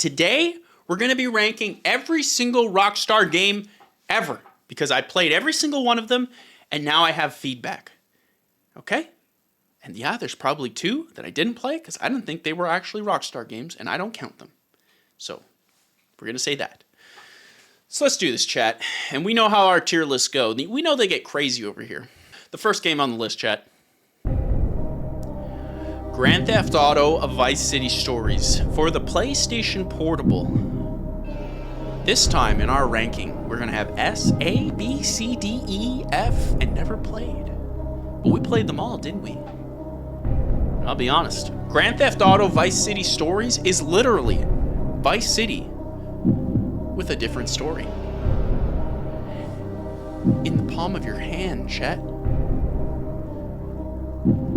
Today, we're going to be ranking every single Rockstar game ever because I played every single one of them and now I have feedback. Okay? And yeah, there's probably 2 that I didn't play because I didn't think they were actually Rockstar games and I don't count them. So, we're going to say that. So let's do this, chat. And we know how our tier lists go. We know they get crazy over here. The first game on the list, chat. Grand Theft Auto Vice City Stories for the PlayStation Portable. This time in our ranking, we're going to have S, A, B, C, D, E, F, and never played. But we played them all, didn't we? I'll be honest. Grand Theft Auto Vice City Stories is literally Vice City with a different story. In the palm of your hand, chat.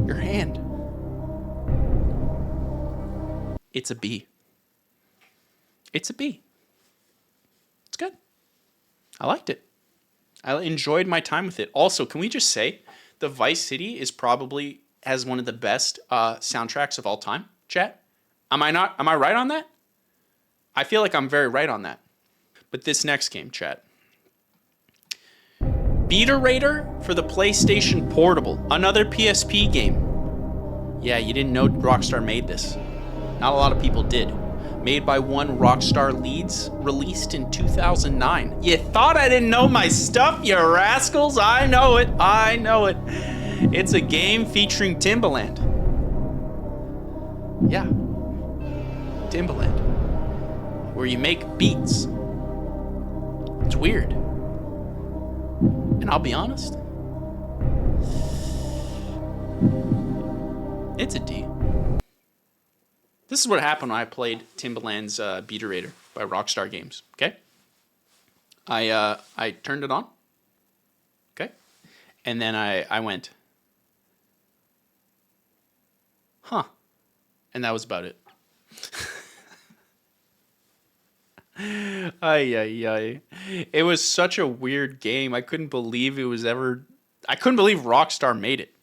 Your hand. It's a B. It's a B. It's good. I liked it. I enjoyed my time with it. Also, can we just say the Vice City is probably has one of the best soundtracks of all time, chat? Am I right on that? I feel like I'm very right on that. But this next game, chat. Beta Raider for the PlayStation Portable. Another PSP game. Yeah, you didn't know Rockstar made this. Not a lot of people did. Made by one Rockstar Leeds, released in 2009. You thought I didn't know my stuff, you rascals? I know it. I know it. It's a game featuring Timbaland. Yeah. Timbaland. Where you make beats. It's weird. And I'll be honest. It's a D. This is what happened when I played Timbaland's Beta Raider by Rockstar Games. Okay, I turned it on. Okay, and then I went, huh, and that was about it. Ay. It was such a weird game. I couldn't believe it was ever. I couldn't believe Rockstar made it.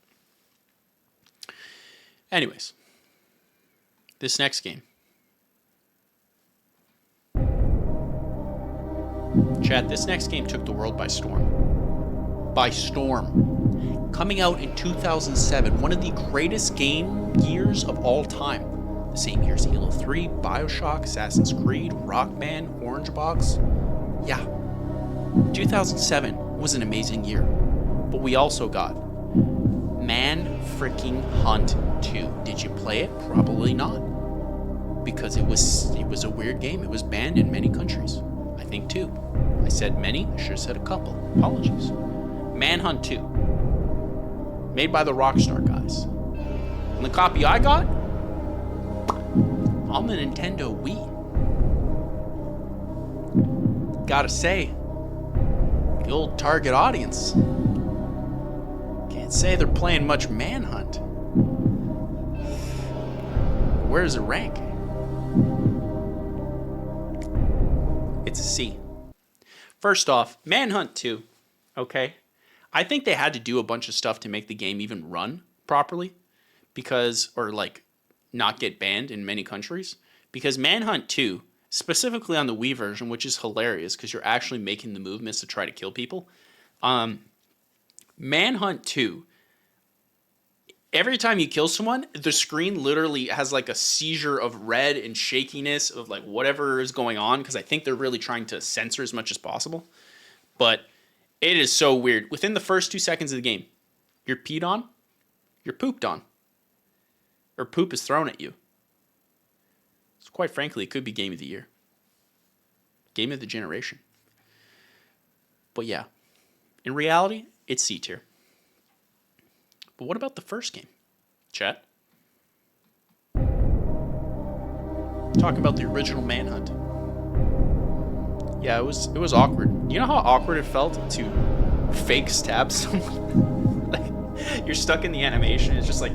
Anyways. This next game. Chat, this next game took the world by storm. By storm. Coming out in 2007, one of the greatest game years of all time. The same year as Halo 3, Bioshock, Assassin's Creed, Rock Band, Orange Box. Yeah. 2007 was an amazing year. But we also got Man Freaking Hunt 2. Did you play it? Probably not. Because it was a weird game. It was banned in many countries. I think 2. I said many. I should have said a couple. Apologies. Manhunt 2. Made by the Rockstar guys. And the copy I got on the Nintendo Wii. Gotta say, the old target audience. Can't say they're playing much Manhunt. Where does it rank? It's a C. First off, Manhunt 2, okay? I think they had to do a bunch of stuff to make the game even run properly or not get banned in many countries. Because Manhunt 2, specifically on the Wii version, which is hilarious because you're actually making the movements to try to kill people. Manhunt 2, every time you kill someone, the screen literally has like a seizure of red and shakiness of like whatever is going on because I think they're really trying to censor as much as possible. But it is so weird. Within the first 2 seconds of the game, you're peed on, you're pooped on, or poop is thrown at you. So quite frankly, it could be Game of the Year. Game of the generation. But yeah, in reality, it's C tier. But what about the first game? Chat? Talk about the original Manhunt. Yeah, it was awkward. You know how awkward it felt to fake stab someone? Like, you're stuck in the animation. It's just like...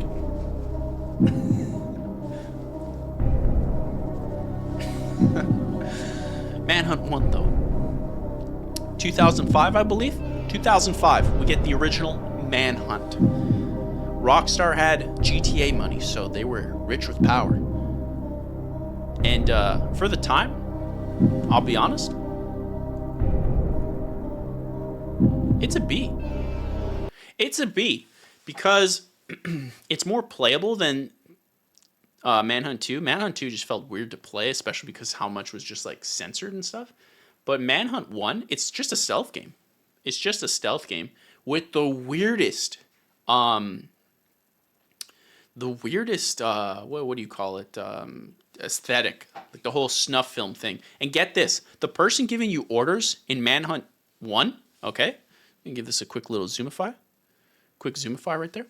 Manhunt 1, though. 2005, I believe? 2005, we get the original Manhunt. Rockstar had GTA money, so they were rich with power. And for the time, I'll be honest, it's a B. It's a B because it's more playable than Manhunt 2. Manhunt 2 just felt weird to play, especially because how much was just like censored and stuff. But Manhunt 1, it's just a stealth game. It's just a stealth game with the weirdest what do you call it, aesthetic, like the whole snuff film thing. And get this, the person giving you orders in Manhunt 1, okay, let me give this a quick little zoomify right there.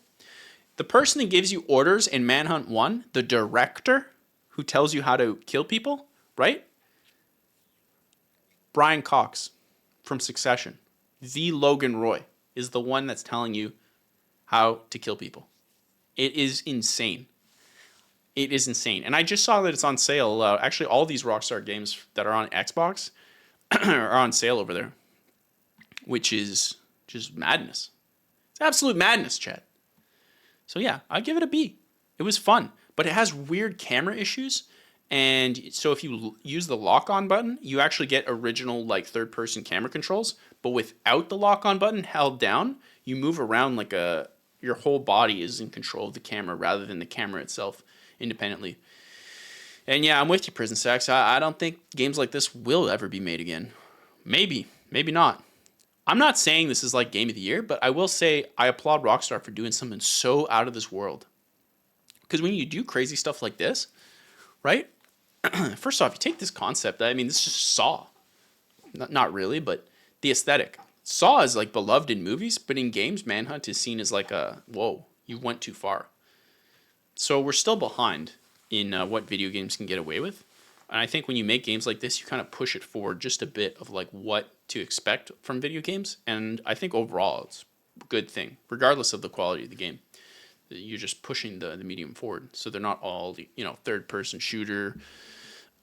The person that gives you orders in Manhunt 1, the director who tells you how to kill people, right? Brian Cox from Succession. The Logan Roy is the one that's telling you how to kill people. It is insane. It is insane. And I just saw that it's on sale. Actually, all these Rockstar games that are on Xbox are on sale over there, which is just madness. It's absolute madness, Chad. So yeah, I give it a B. It was fun, but it has weird camera issues. And so if you use the lock-on button, you actually get original like third-person camera controls. But without the lock-on button held down, you move around like your whole body is in control of the camera rather than the camera itself independently. And yeah, I'm with you, Prison Sex. I don't think games like this will ever be made again. Maybe not. I'm not saying this is like Game of the Year, but I will say I applaud Rockstar for doing something so out of this world. Because when you do crazy stuff like this, right? First off, you take this concept. I mean, this is just Saw. Not really, but the aesthetic. Saw is like beloved in movies, but in games, Manhunt is seen as like whoa, you went too far. So we're still behind in what video games can get away with. And I think when you make games like this, you kind of push it forward just a bit of like what to expect from video games. And I think overall it's a good thing, regardless of the quality of the game. You're just pushing the medium forward. So they're not all, third-person shooter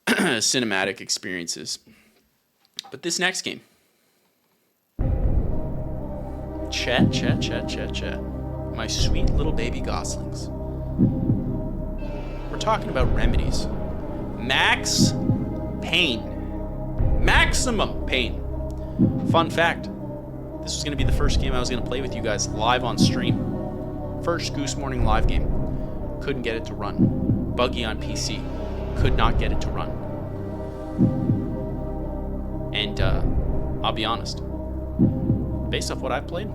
cinematic experiences. But this next game. Chat. My sweet little baby goslings. We're talking about Remedy's Max Payne. Maximum Pain. Fun fact. This was going to be the first game I was going to play with you guys live on stream. First Goose Morning live game. Couldn't get it to run. Buggy on PC. Could not get it to run. And I'll be honest. Based off what I've played,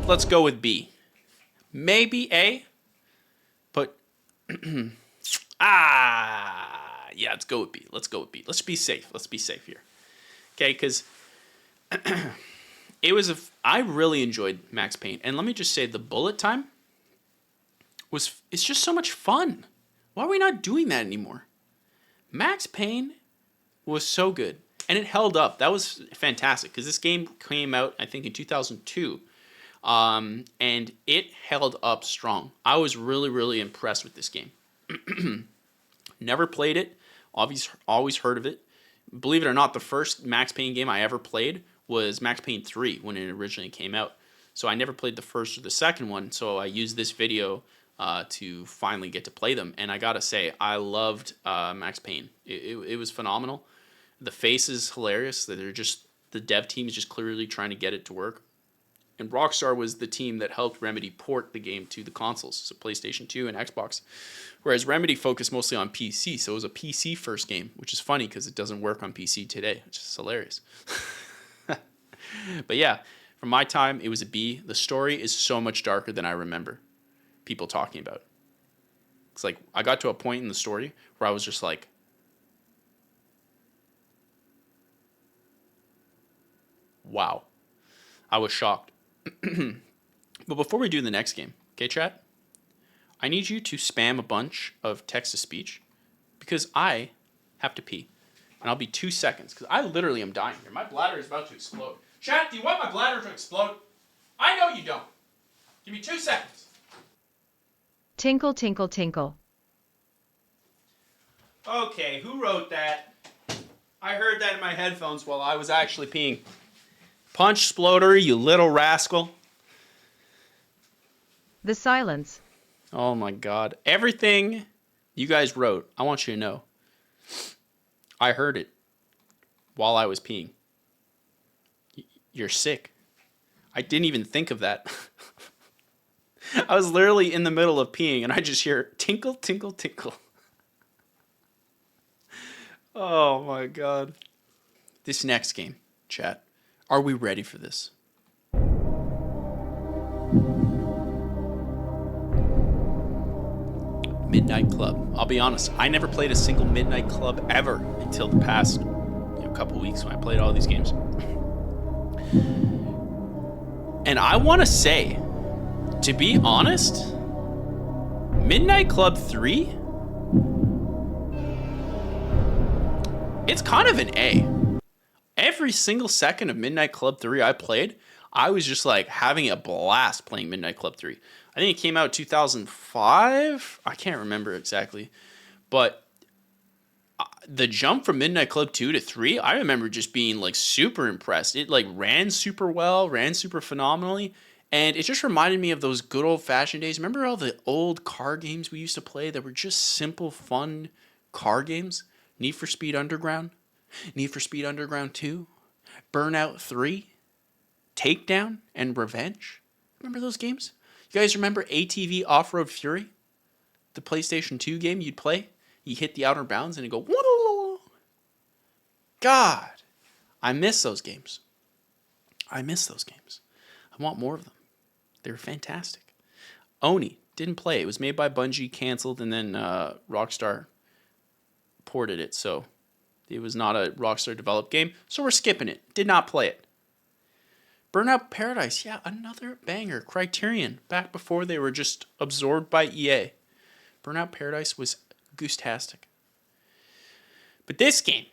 let's go with B. Maybe A, but yeah, let's go with B. Let's be safe. Let's be safe here. Okay, because I really enjoyed Max Payne. And let me just say the bullet time it's just so much fun. Why are we not doing that anymore? Max Payne was so good. And it held up. That was fantastic because this game came out, I think, in 2002. And it held up strong. I was really, really impressed with this game. Never played it. Always heard of it. Believe it or not, the first Max Payne game I ever played was Max Payne 3 when it originally came out. So I never played the first or the second one. So I used this video to finally get to play them. And I gotta say, I loved Max Payne. It was phenomenal. The face is hilarious. The dev team is just clearly trying to get it to work. And Rockstar was the team that helped Remedy port the game to the consoles, so PlayStation 2 and Xbox. Whereas Remedy focused mostly on PC, so it was a PC first game, which is funny because it doesn't work on PC today, which is hilarious. But yeah, from my time, it was a B. The story is so much darker than I remember people talking about. It's like I got to a point in the story where I was just like, wow. I was shocked. But before we do the next game, okay, chat? I need you to spam a bunch of text-to-speech because I have to pee. And I'll be 2 seconds because I literally am dying here. My bladder is about to explode. Chat, do you want my bladder to explode? I know you don't. Give me 2 seconds. Tinkle, tinkle, tinkle. Okay, who wrote that? I heard that in my headphones while I was actually peeing. Punch Sploder, you little rascal. The silence. Oh my god. Everything you guys wrote, I want you to know. I heard it while I was peeing. You're sick. I didn't even think of that. I was literally in the middle of peeing and I just hear tinkle, tinkle, tinkle. Oh my god. This next game, chat. Are we ready for this? Midnight Club. I'll be honest, I never played a single Midnight Club ever until the past couple weeks when I played all these games. And I want to say, to be honest, Midnight Club 3, it's kind of an A. Every single second of Midnight Club 3 I played, I was just like having a blast playing Midnight Club 3. I think it came out 2005. I can't remember exactly. But the jump from Midnight Club 2 to 3, I remember just being like super impressed. It like ran super well, ran super phenomenally. And it just reminded me of those good old fashioned days. Remember all the old car games we used to play that were just simple, fun car games? Need for Speed Underground, Need for Speed Underground 2, Burnout 3, Takedown, and Revenge. Remember those games? You guys remember ATV Off-Road Fury? The PlayStation 2 game you'd play? You hit the outer bounds and you go, whoa. God, I miss those games. I want more of them. They were fantastic. Oni, didn't play. It was made by Bungie, canceled, and then Rockstar ported it. So it was not a Rockstar developed game. So we're skipping it. Did not play it. Burnout Paradise, yeah, another banger. Criterion, back before they were just absorbed by EA. Burnout Paradise was goose-tastic. But this game,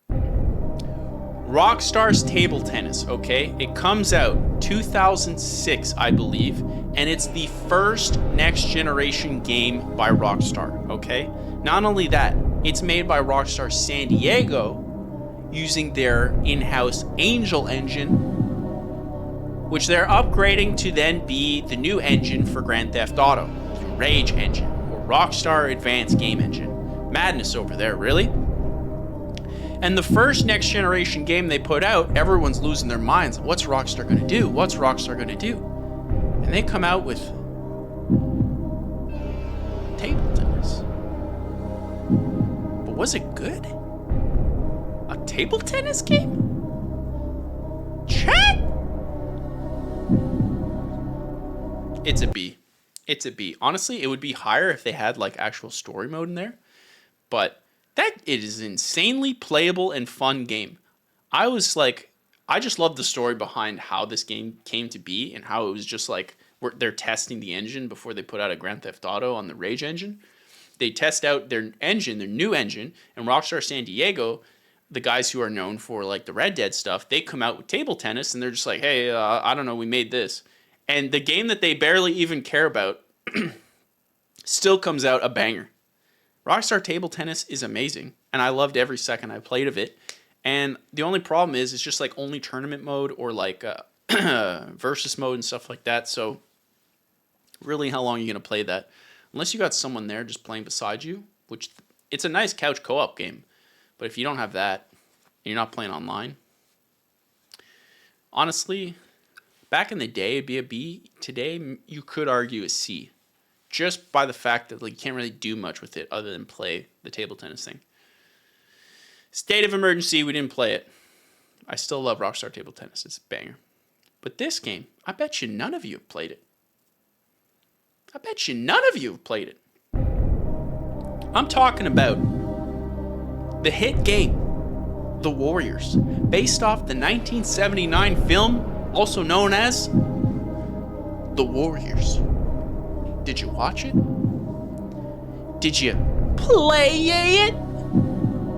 Rockstar's Table Tennis, okay? It comes out 2006, I believe, and it's the first next-generation game by Rockstar, okay? Not only that, it's made by Rockstar San Diego using their in-house Angel engine, which they're upgrading to then be the new engine for Grand Theft Auto, the Rage engine, or Rockstar Advanced Game Engine. Madness over there, really? And the first next generation game they put out, everyone's losing their minds. What's Rockstar gonna do? What's Rockstar gonna do? And they come out with Table Tennis. But was it good? A table tennis game? Chat? It's a B. It's a B. Honestly, it would be higher if they had like actual story mode in there. But that it is an insanely playable and fun game. I just love the story behind how this game came to be and how it was just like they're testing the engine before they put out a Grand Theft Auto on the Rage engine. They test out their engine, their new engine, and Rockstar San Diego, the guys who are known for like the Red Dead stuff, they come out with Table Tennis and they're just like, hey, I don't know, we made this. And the game that they barely even care about still comes out a banger. Rockstar Table Tennis is amazing, and I loved every second I played of it. And the only problem is it's just like only tournament mode or like versus mode and stuff like that. So really, how long are you going to play that? Unless you got someone there just playing beside you, which it's a nice couch co-op game. But if you don't have that, and you're not playing online, honestly, back in the day, it'd be a B. Today, you could argue a C. Just by the fact that like you can't really do much with it other than play the table tennis thing. State of Emergency, we didn't play it. I still love Rockstar Table Tennis. It's a banger. But this game, I bet you none of you have played it. I'm talking about the hit game, The Warriors, based off the 1979 film, also known as The Warriors. Did you watch it? Did you play it?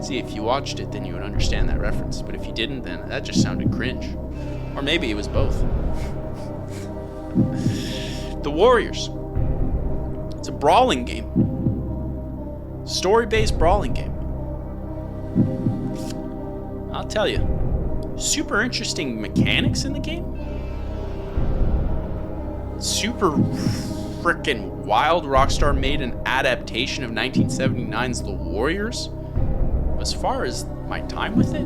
See, if you watched it, then you would understand that reference. But if you didn't, then that just sounded cringe. Or maybe it was both. The Warriors. It's a brawling game. Story-based brawling game. I'll tell you, super interesting mechanics in the game. super freaking wild. Rockstar made an adaptation of 1979's The Warriors. As far as my time with it,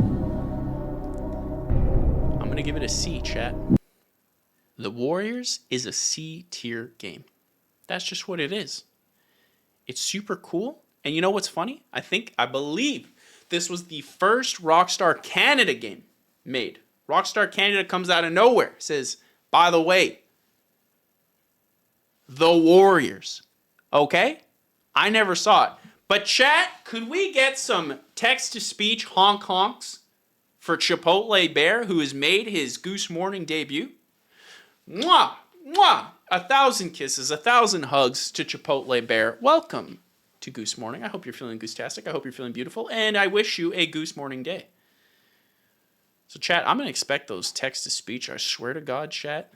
I'm gonna give it a C, chat. The Warriors is a C tier game. That's just what it is. It's super cool. And you know what's funny? I believe this was the first Rockstar Canada game made. Rockstar Canada comes out of nowhere, says, by the way, The Warriors. Okay? I never saw it. But chat, could we get some text-to-speech honks for Chipotle Bear, who has made his Goose Morning debut? Mwah! Mwah! 1,000 kisses, 1,000 hugs to Chipotle Bear. Welcome to Goose Morning. I hope you're feeling goose-tastic. I hope you're feeling beautiful. And I wish you a Goose Morning day. So, chat, I'm going to expect those text-to-speech. I swear to God, chat.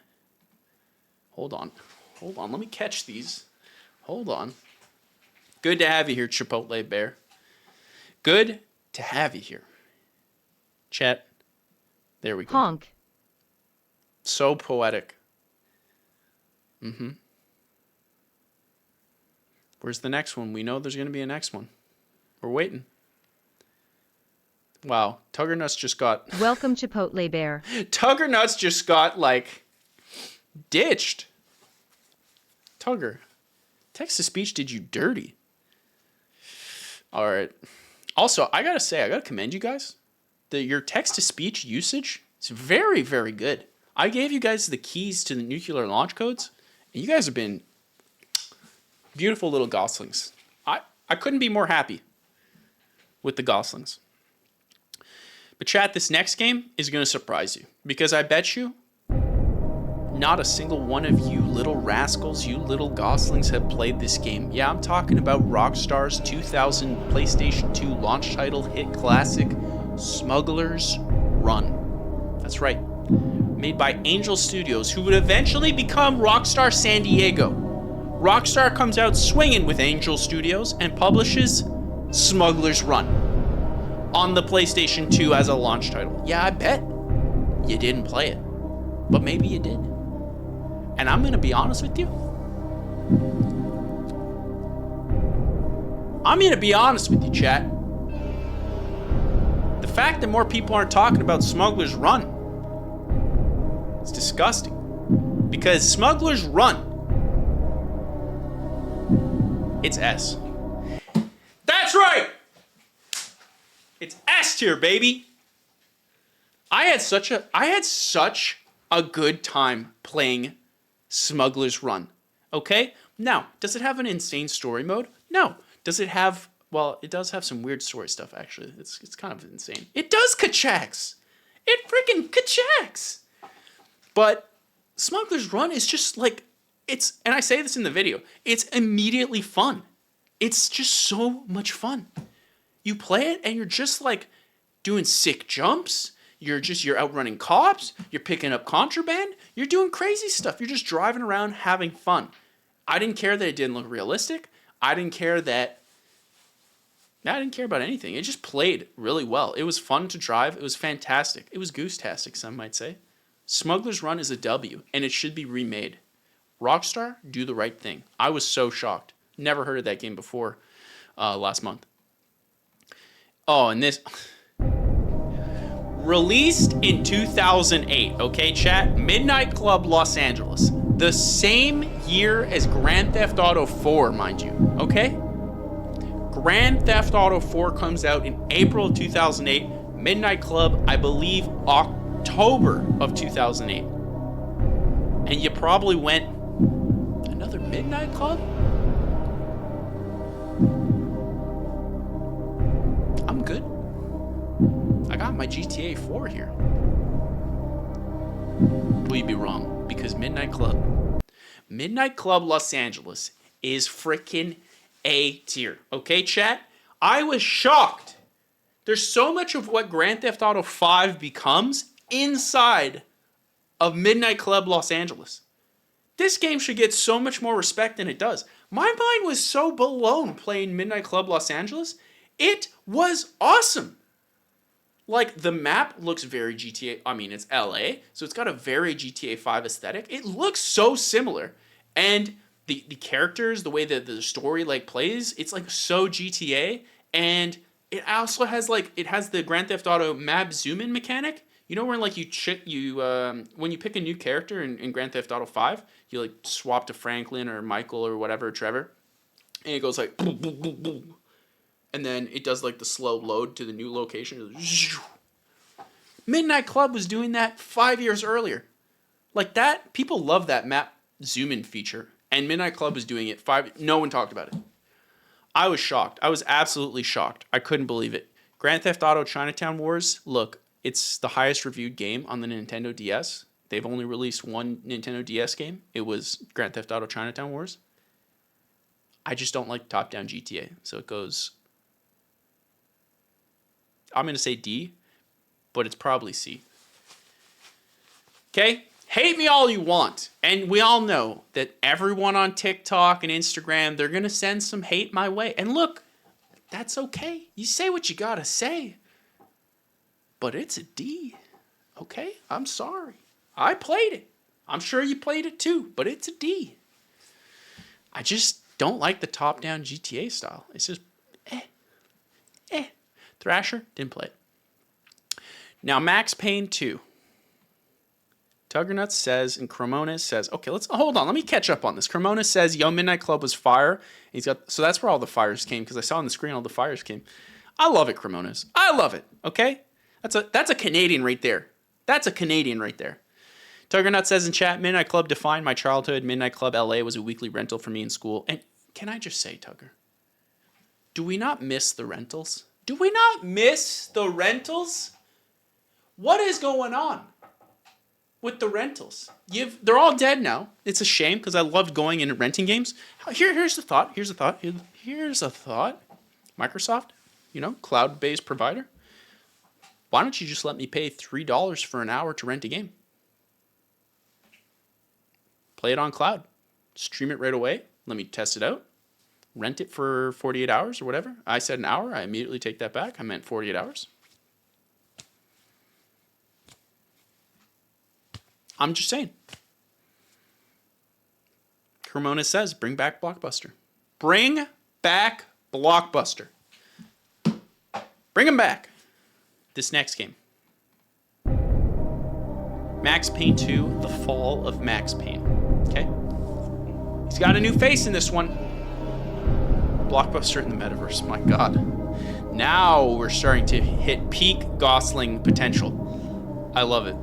Hold on. Let me catch these. Hold on. Good to have you here, Chipotle Bear. Good to have you here. Chat. There we go. Honk. So poetic. Where's the next one? We know there's going to be a next one. We're waiting. Wow. Tugger Nuts just got... Welcome, Chipotle Bear. Tugger Nuts just got, like, ditched. Tugger, text-to-speech did you dirty. All right. Also, I got to commend you guys. Your text-to-speech usage is very, very good. I gave you guys the keys to the nuclear launch codes, and you guys have been beautiful little goslings. I couldn't be more happy with the goslings. But chat, this next game is going to surprise you, because I bet you not a single one of you little rascals, you little goslings have played this game. Yeah, I'm talking about Rockstar's 2000 PlayStation 2 launch title hit classic, Smuggler's Run. That's right. Made by Angel Studios, who would eventually become Rockstar San Diego. Rockstar comes out swinging with Angel Studios and publishes Smuggler's Run on the PlayStation 2 as a launch title. Yeah, I bet you didn't play it, but maybe you did. And I'm going to be honest with you. Chat. The fact that more people aren't talking about Smuggler's Run, it's disgusting. Because Smuggler's Run, it's S. That's right! It's S tier, baby! I had such a good time playing Smuggler's Run. Okay? Now, does it have an insane story mode? No. Does it have... Well, it does have some weird story stuff, actually. It's kind of insane. It does kachaks! It freaking kachaks! But Smuggler's Run is just like... It's... And I say this in the video. It's immediately fun. It's just so much fun. You play it and you're just like doing sick jumps. You're outrunning cops. You're picking up contraband. You're doing crazy stuff. You're just driving around having fun. I didn't care that it didn't look realistic. I didn't care about anything. It just played really well. It was fun to drive. It was fantastic. It was goose-tastic, some might say. Smuggler's Run is a W, and it should be remade. Rockstar, do the right thing. I was so shocked. Never heard of that game before last month. Oh, and this... Released in 2008, okay, chat? Midnight Club Los Angeles. The same year as Grand Theft Auto 4, mind you, okay? Grand Theft Auto 4 comes out in April of 2008. Midnight Club, I believe, October of 2008. And you probably went, another Midnight Club? I'm good. I got my GTA 4 here. Will you be wrong? Because Midnight Club Los Angeles is freaking A tier. Okay, chat? I was shocked. There's so much of what Grand Theft Auto 5 becomes inside of Midnight Club Los Angeles. This game should get so much more respect than it does. My mind was so blown playing Midnight Club Los Angeles. It was awesome. Like, the map looks very GTA. I mean, it's LA, so it's got a very GTA 5 aesthetic. It looks so similar. And the characters, the way that the story like plays, it's like so GTA. And it also has like it has the Grand Theft Auto map zoom in mechanic. You know, where like when you pick a new character in Grand Theft Auto 5, you like swap to Franklin or Michael or whatever, Trevor, and it goes like boom, boom, boom, boom, and then it does like the slow load to the new location. Midnight Club was doing that 5 years earlier. Like that, people love that map zoom in feature, and Midnight Club was doing it five. No one talked about it. I was shocked. I was absolutely shocked. I couldn't believe it. Grand Theft Auto Chinatown Wars. Look, it's the highest reviewed game on the Nintendo DS. They've only released one Nintendo DS game. It was Grand Theft Auto Chinatown Wars. I just don't like top-down GTA, so it goes. I'm gonna say D, but it's probably C. Okay? Hate me all you want. And we all know that everyone on TikTok and Instagram, they're going to send some hate my way. And look, that's okay. You say what you got to say. But it's a D. Okay? I'm sorry. I played it. I'm sure you played it too, but it's a D. I just don't like the top-down GTA style. It's just Thrasher, didn't play it. Now, Max Payne 2. Tuggernuts says, and Cremonas says, okay, let's hold on. Let me catch up on this. Cremonas says, yo, Midnight Club was fire. So that's where all the fires came, because I saw on the screen all the fires came. I love it, Cremonas. I love it. Okay, that's a Canadian right there. That's a Canadian right there. Tuggernut says in chat, Midnight Club defined my childhood. Midnight Club LA was a weekly rental for me in school. And can I just say, Tugger, do we not miss the rentals? Do we not miss the rentals? What is going on with the rentals? They're all dead now. It's a shame, because I loved going in and renting games. Here's a thought. Microsoft, cloud-based provider. Why don't you just let me pay $3 for an hour to rent a game? Play it on cloud. Stream it right away. Let me test it out. Rent it for 48 hours or whatever. I said an hour. I immediately take that back. I meant 48 hours. I'm just saying. Cremona says, bring back Blockbuster. Bring back Blockbuster. Bring him back. This next game. Max Payne 2, The Fall of Max Payne. Okay? He's got a new face in this one. Blockbuster in the metaverse. My God. Now we're starting to hit peak Gosling potential. I love it.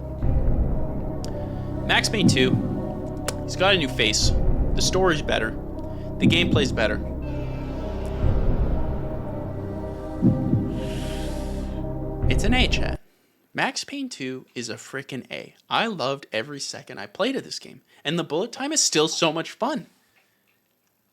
Max Payne 2, he's got a new face. The story's better. The gameplay's better. It's an A, chat. Max Payne 2 is a freaking A. I loved every second I played of this game. And the bullet time is still so much fun.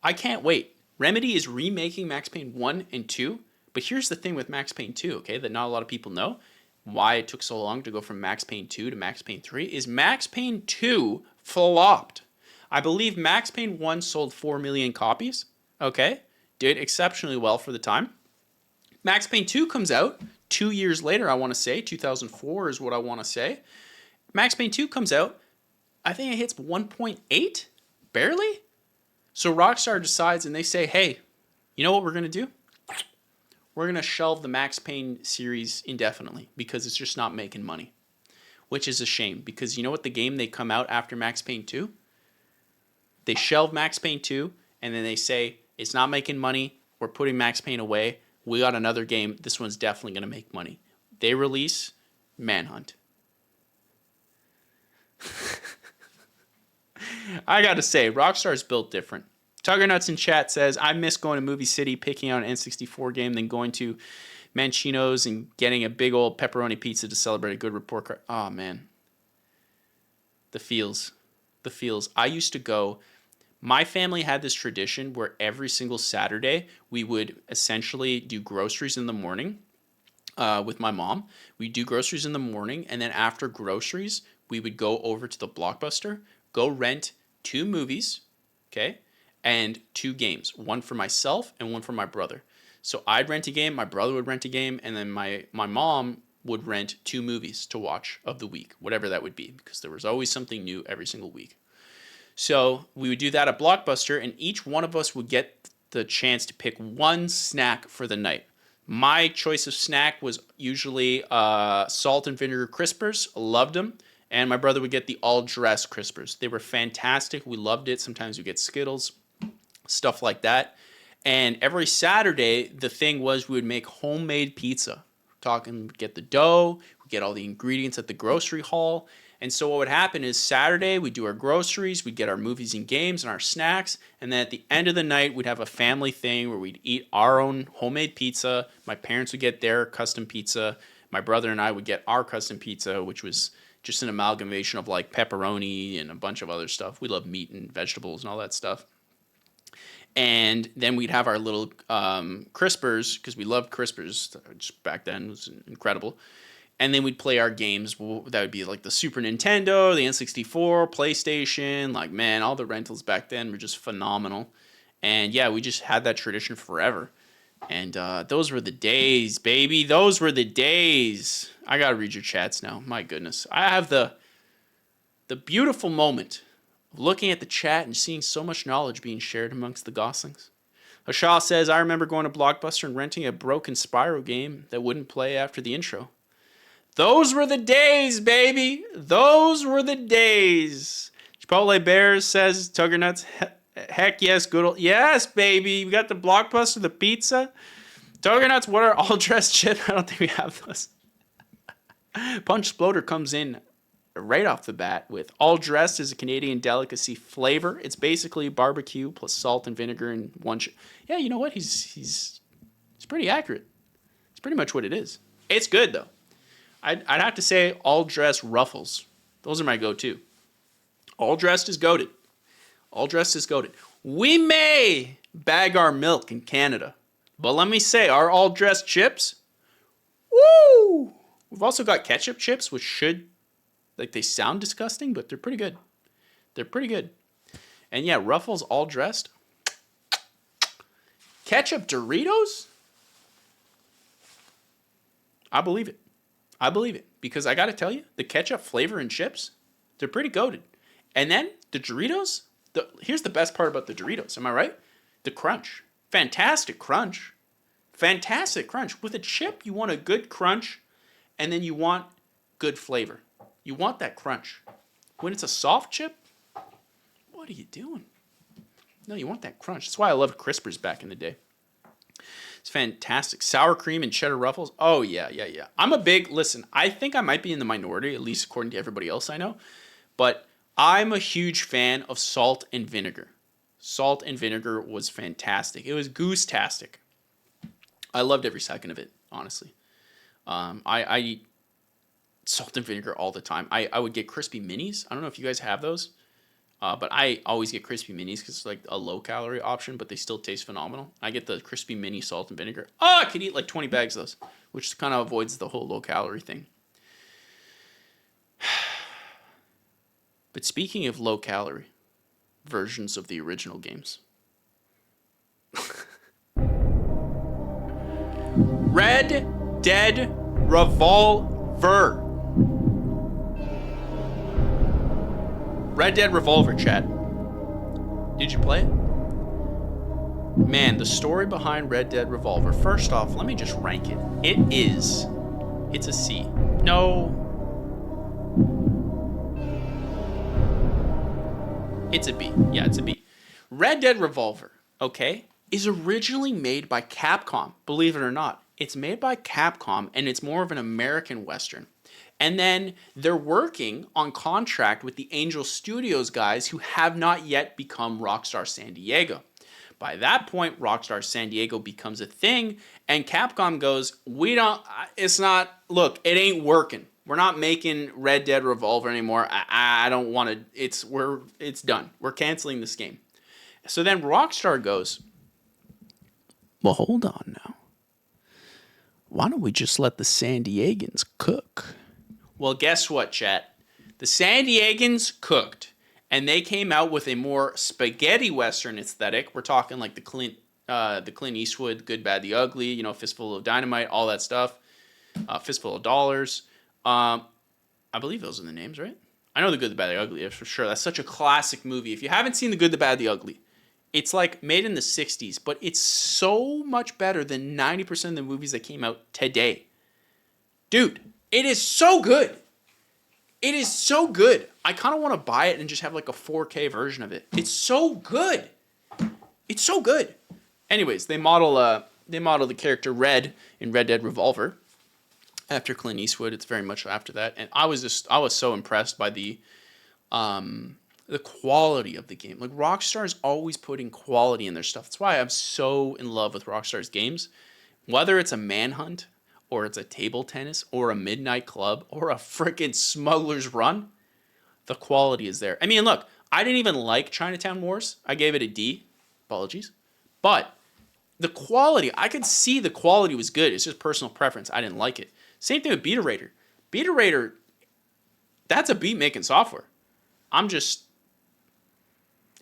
I can't wait. Remedy is remaking Max Payne 1 and 2. But here's the thing with Max Payne 2, okay, that not a lot of people know. Why it took so long to go from Max Payne 2 to Max Payne 3 is Max Payne 2 flopped. I believe Max Payne 1 sold 4 million copies. Okay, did exceptionally well for the time. Max Payne 2 comes out 2 years later, I want to say. 2004 is what I want to say. Max Payne 2 comes out. I think it hits 1.8, barely. So Rockstar decides and they say, hey, you know what we're going to do? We're going to shelve the Max Payne series indefinitely because it's just not making money, which is a shame because you know what the game they come out after Max Payne 2? They shelve Max Payne 2 and then they say, it's not making money. We're putting Max Payne away. We got another game. This one's definitely going to make money. They release Manhunt. I got to say, Rockstar's built different. Tuggernuts in chat says, I miss going to Movie City, picking out an N64 game, then going to Mancino's and getting a big old pepperoni pizza to celebrate a good report card. Oh, man. The feels. The feels. I used to go... My family had this tradition where every single Saturday we would essentially do groceries in the morning with my mom. We'd do groceries in the morning, and then after groceries, we would go over to the Blockbuster, go rent 2 movies, okay, and 2 games, one for myself and one for my brother. So I'd rent a game, my brother would rent a game, and then my mom would rent 2 movies to watch of the week, whatever that would be, because there was always something new every single week. So we would do that at Blockbuster, and each one of us would get the chance to pick one snack for the night. My choice of snack was usually salt and vinegar crispers. Loved them. And my brother would get the all-dressed crispers. They were fantastic. We loved it. Sometimes we get Skittles, stuff like that. And every Saturday, the thing was we would make homemade pizza. Get the dough, we get all the ingredients at the grocery haul. And so what would happen is Saturday, we'd do our groceries, we'd get our movies and games and our snacks. And then at the end of the night, we'd have a family thing where we'd eat our own homemade pizza. My parents would get their custom pizza. My brother and I would get our custom pizza, which was just an amalgamation of like pepperoni and a bunch of other stuff. We love meat and vegetables and all that stuff. And then we'd have our little crispers, because we loved crispers. Just back then, it was incredible. And then we'd play our games. That would be like the Super Nintendo, the N64, PlayStation. Like, man, all the rentals back then were just phenomenal. And yeah, we just had that tradition forever. And those were the days, baby. Those were the days. I got to read your chats now. My goodness. I have the beautiful moment of looking at the chat and seeing so much knowledge being shared amongst the goslings. Ashaw says, I remember going to Blockbuster and renting a broken Spyro game that wouldn't play after the intro. Those were the days, baby. Those were the days. Chipotle Bears says, Tugger Nuts, heck yes, good old, yes, baby. We got the Blockbuster, the pizza. Tugger Nuts, what are all dressed chip? I don't think we have those. Punch Exploder comes in right off the bat with all dressed as a Canadian delicacy flavor. It's basically barbecue plus salt and vinegar and one. Yeah, you know what? He's pretty accurate. It's pretty much what it is. It's good though. I'd have to say all dressed Ruffles. Those are my go-to. All dressed is goated. All dressed is goated. We may bag our milk in Canada, but let me say our all dressed chips. Woo! We've also got ketchup chips, which should, like, they sound disgusting, but they're pretty good. They're pretty good. And yeah, Ruffles all dressed. Ketchup Doritos? I believe it. I believe it. Because I got to tell you, the ketchup flavor in chips, they're pretty goated. And then the Doritos, here's the best part about the Doritos. Am I right? The crunch. Fantastic crunch. Fantastic crunch. With a chip, you want a good crunch, and then you want good flavor. You want that crunch. When it's a soft chip, what are you doing? No, you want that crunch. That's why I loved Crispers back in the day. It's fantastic. Sour cream and cheddar Ruffles. Oh, yeah. Listen, I think I might be in the minority, at least according to everybody else I know. But I'm a huge fan of salt and vinegar. Salt and vinegar was fantastic. It was goose-tastic. I loved every second of it, honestly. I eat salt and vinegar all the time. I would get crispy minis. I don't know if you guys have those. But I always get crispy minis because it's like a low-calorie option, but they still taste phenomenal. I get the crispy mini salt and vinegar. Oh, I could eat like 20 bags of those, which kind of avoids the whole low-calorie thing. But speaking of low-calorie versions of the original games. Red Dead Revolver. Red Dead Revolver, chat. Did you play it? Man, the story behind Red Dead Revolver. First off, let me just rank it. It's a C. No. It's a B. Yeah, it's a B. Red Dead Revolver, okay, is originally made by Capcom, believe it or not. It's made by Capcom, and it's more of an American Western. And then they're working on contract with the Angel Studios guys who have not yet become Rockstar San Diego. By that point, Rockstar San Diego becomes a thing, and Capcom goes, it ain't working. We're not making Red Dead Revolver anymore. I don't want to, it's done. We're canceling this game. So then Rockstar goes, well, hold on now. Why don't we just let the San Diegans cook? Well, guess what, chat? The San Diegans cooked, and they came out with a more spaghetti Western aesthetic. We're talking like the Clint Eastwood, Good, Bad, the Ugly, Fistful of Dynamite, all that stuff. Fistful of Dollars. I believe those are the names, right? I know The Good, the Bad, the Ugly for sure. That's such a classic movie. If you haven't seen The Good, the Bad, the Ugly, it's like made in the 60s, but it's so much better than 90% of the movies that came out today. Dude, it is so good. It is so good. I kind of want to buy it and just have like a 4K version of it. It's so good. It's so good. Anyways, they model the character Red in Red Dead Revolver after Clint Eastwood. It's very much after that, and I was so impressed by the quality of the game. Like Rockstar is always putting quality in their stuff. That's why I'm so in love with Rockstar's games. Whether it's a Manhunt or it's a table tennis or a Midnight Club or a freaking Smuggler's Run, the quality is there. I mean, look, I didn't even like Chinatown Wars. I gave it a D. Apologies. But the quality, I could see the quality was good. It's just personal preference. I didn't like it. Same thing with Beta Raider. Beta Raider, that's a beat making software. It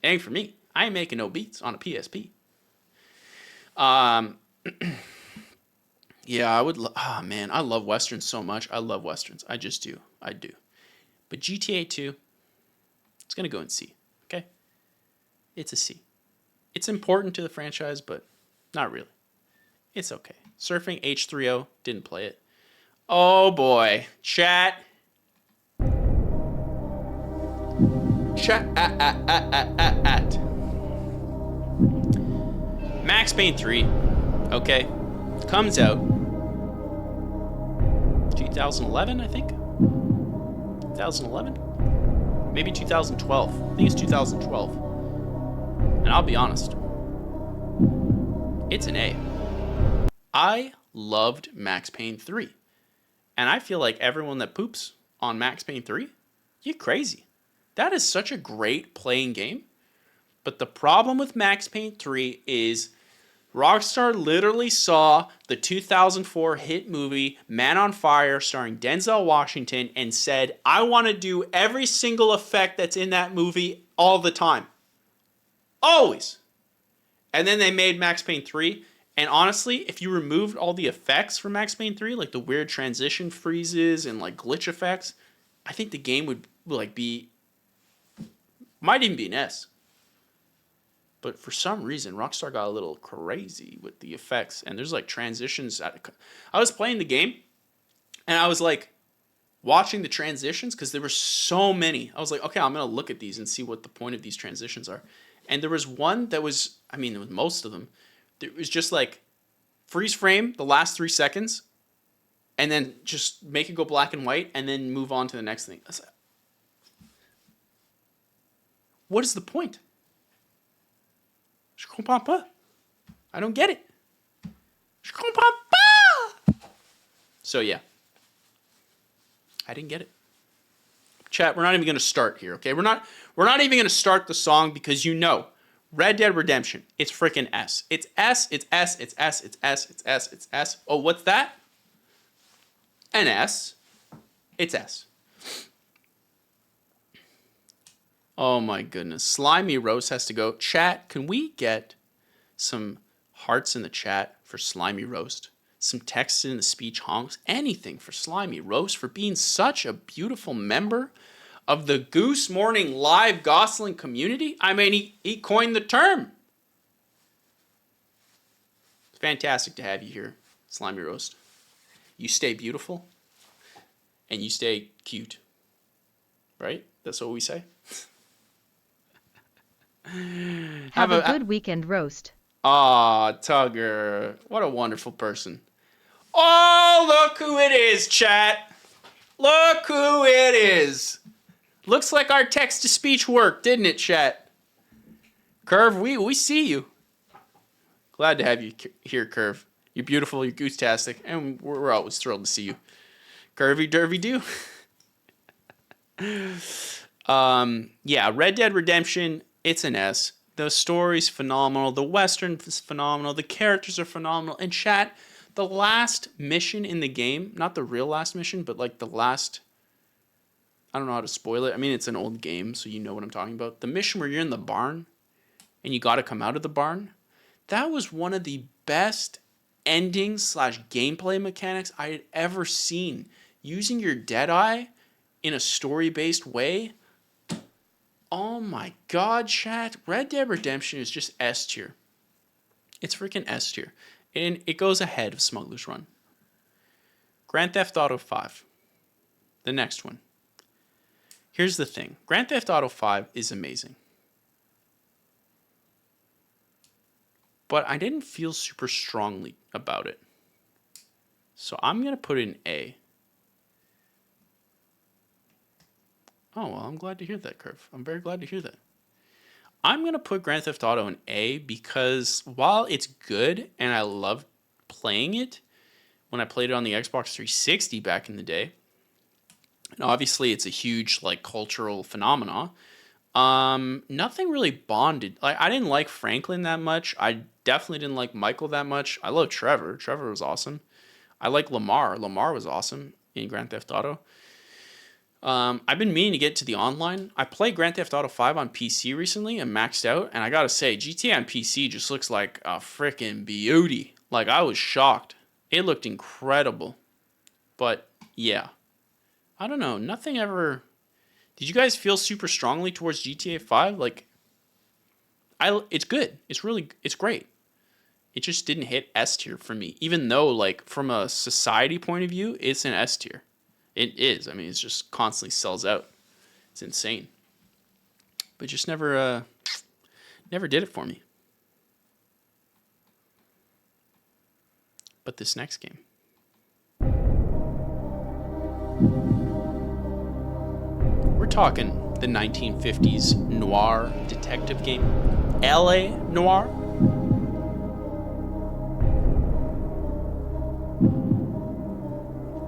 ain't for me. I ain't making no beats on a PSP. Yeah, I would. Oh man, I love westerns so much. I love westerns. I just do. I do. But GTA 2, it's gonna go in C. Okay, it's a C. It's important to the franchise, but not really. It's okay. Surfing H3O, didn't play it. Oh boy, chat. Max Payne 3, okay, comes out 2011, I think. 2011? Maybe 2012. I think it's 2012. And I'll be honest, it's an A. I loved Max Payne 3. And I feel like everyone that poops on Max Payne 3, you're crazy. That is such a great playing game. But the problem with Max Payne 3 is Rockstar literally saw the 2004 hit movie Man on Fire starring Denzel Washington and said, I want to do every single effect that's in that movie all the time. Always. And then they made Max Payne 3. And honestly, if you removed all the effects from Max Payne 3, like the weird transition freezes and like glitch effects, I think the game would like might even be an S. But for some reason, Rockstar got a little crazy with the effects. And there's like transitions. I was playing the game and I was like watching the transitions because there were so many. I was like, okay, I'm going to look at these and see what the point of these transitions are. And there was one that was, I mean, with most of them, it was just like freeze frame the last 3 seconds and then just make it go black and white and then move on to the next thing. I was like, what is the point? Je comprends pas. I don't get it. Je comprends pas. So yeah. I didn't get it. Chat, we're not even going to start here, okay? We're not even going to start the song because you know Red Dead Redemption, it's freaking S. It's S, it's S, it's S, it's S, it's S, it's S. Oh, what's that? An S. It's S. Oh my goodness. Slimy Roast has to go. Chat, can we get some hearts in the chat for Slimy Roast? Some text in the speech honks? Anything for Slimy Roast for being such a beautiful member of the Goose Morning Live Gosling community? I mean, he coined the term. It's fantastic to have you here, Slimy Roast. You stay beautiful and you stay cute. Right? That's what we say. Have a good weekend, Roast. Aw, Tugger. What a wonderful person. Oh, look who it is, chat. Look who it is. Looks like our text-to-speech worked, didn't it, chat? Curve, we see you. Glad to have you here, Curve. You're beautiful, you're goose-tastic, and we're always thrilled to see you. Curvy Dervy do. Yeah, Red Dead Redemption, it's an S. The story's phenomenal. The Western is phenomenal. The characters are phenomenal. And chat, the last mission in the game, not the real last mission, but like the last, I don't know how to spoil it. I mean, it's an old game, so you know what I'm talking about. The mission where you're in the barn and you got to come out of the barn, that was one of the best ending / gameplay mechanics I had ever seen. Using your Deadeye in a story-based way. Oh my god, chat. Red Dead Redemption is just S tier. It's freaking S tier. And it goes ahead of Smuggler's Run. Grand Theft Auto 5. The next one. Here's the thing. Grand Theft Auto 5 is amazing. But I didn't feel super strongly about it. So I'm going to put it in A. Oh, well, I'm glad to hear that, Curve. I'm very glad to hear that. I'm going to put Grand Theft Auto in A because while it's good and I love playing it when I played it on the Xbox 360 back in the day, and obviously it's a huge cultural phenomenon, nothing really bonded. I didn't like Franklin that much. I definitely didn't like Michael that much. I love Trevor. Trevor was awesome. I like Lamar. Lamar was awesome in Grand Theft Auto. I've been meaning to get to the online. I played Grand Theft Auto 5 on PC recently and maxed out, and I gotta say, GTA on PC just looks like a freaking beauty. I was shocked. It looked incredible. But, yeah. I don't know. Nothing ever... Did you guys feel super strongly towards GTA 5? It's good. It's great. It just didn't hit S tier for me. Even though, from a society point of view, it's an S tier. It is. I mean, it just constantly sells out. It's insane. But just never did it for me. But this next game. We're talking the 1950s noir detective game. LA Noir.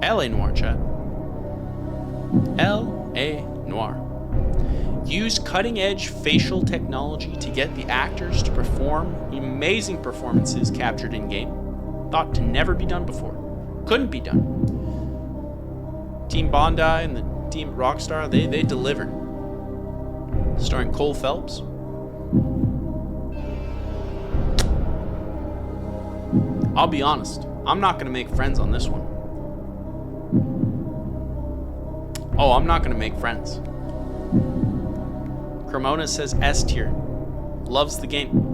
LA Noir, chat. L.A. Noir. Use cutting-edge facial technology to get the actors to perform amazing performances captured in-game. Thought to never be done before. Couldn't be done. Team Bondi and the team Rockstar, they delivered. Starring Cole Phelps. I'll be honest, I'm not going to make friends on this one. Oh, I'm not going to make friends. Cremona says S tier. Loves the game.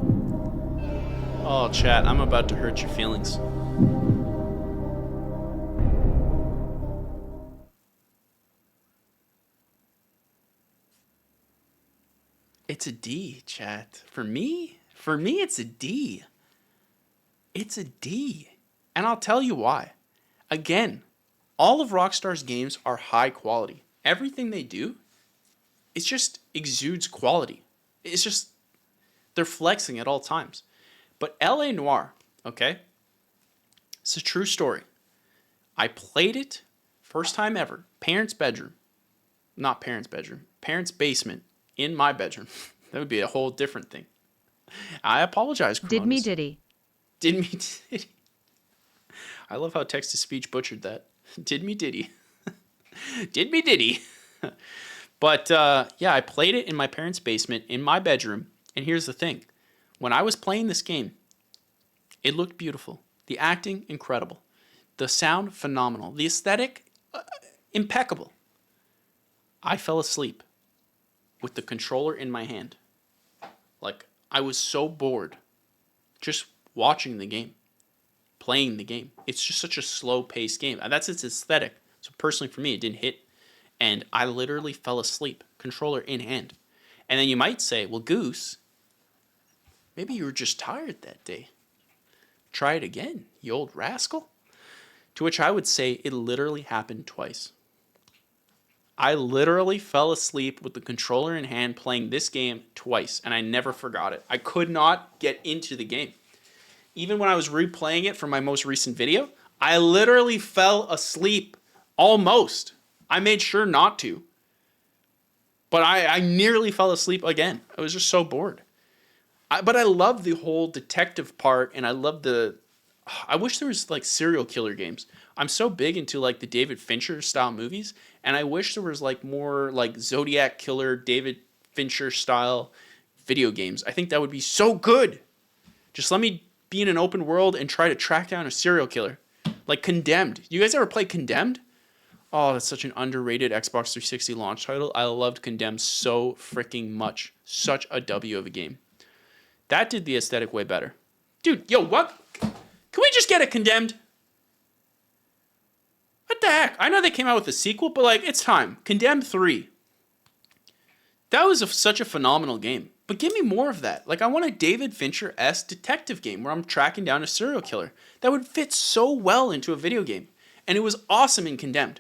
Oh, chat, I'm about to hurt your feelings. It's a D, chat. For me, it's a D. It's a D. And I'll tell you why. Again, all of Rockstar's games are high quality. Everything they do, it just exudes quality. It's just, they're flexing at all times. But LA Noir, okay? It's a true story. I played it, first time ever, parents' bedroom. Not parents' bedroom, parents' basement in my bedroom. That would be a whole different thing. I apologize, Cronos. Did me diddy. Did me diddy. I love how text-to-speech butchered that. Did me diddy. Did me diddy. But, yeah, I played it in my parents' basement, in my bedroom. And here's the thing. When I was playing this game, it looked beautiful. The acting, incredible. The sound, phenomenal. The aesthetic, impeccable. I fell asleep with the controller in my hand. I was so bored just watching the game, playing the game. It's just such a slow-paced game. And that's its aesthetic. So personally for me, it didn't hit. And I literally fell asleep, controller in hand. And then you might say, well, Goose, maybe you were just tired that day. Try it again, you old rascal. To which I would say it literally happened twice. I literally fell asleep with the controller in hand playing this game twice, and I never forgot it. I could not get into the game. Even when I was replaying it for my most recent video, I literally fell asleep almost. I made sure not to. But I nearly fell asleep again. I was just so bored. But I love the whole detective part, and I love the... I wish there was serial killer games. I'm so big into the David Fincher style movies, and I wish there was more Zodiac Killer, David Fincher style video games. I think that would be so good. Just let me be in an open world and try to track down a serial killer. Like Condemned. You guys ever play Condemned? Oh, that's such an underrated Xbox 360 launch title. I loved Condemned so freaking much. Such a W of a game. That did the aesthetic way better. Dude, yo, what? Can we just get it Condemned? What the heck? I know they came out with a sequel, but like, it's time. Condemned 3. That was such a phenomenal game. But give me more of that. Like, I want a David Fincher-esque detective game where I'm tracking down a serial killer. That would fit so well into a video game. And it was awesome in Condemned.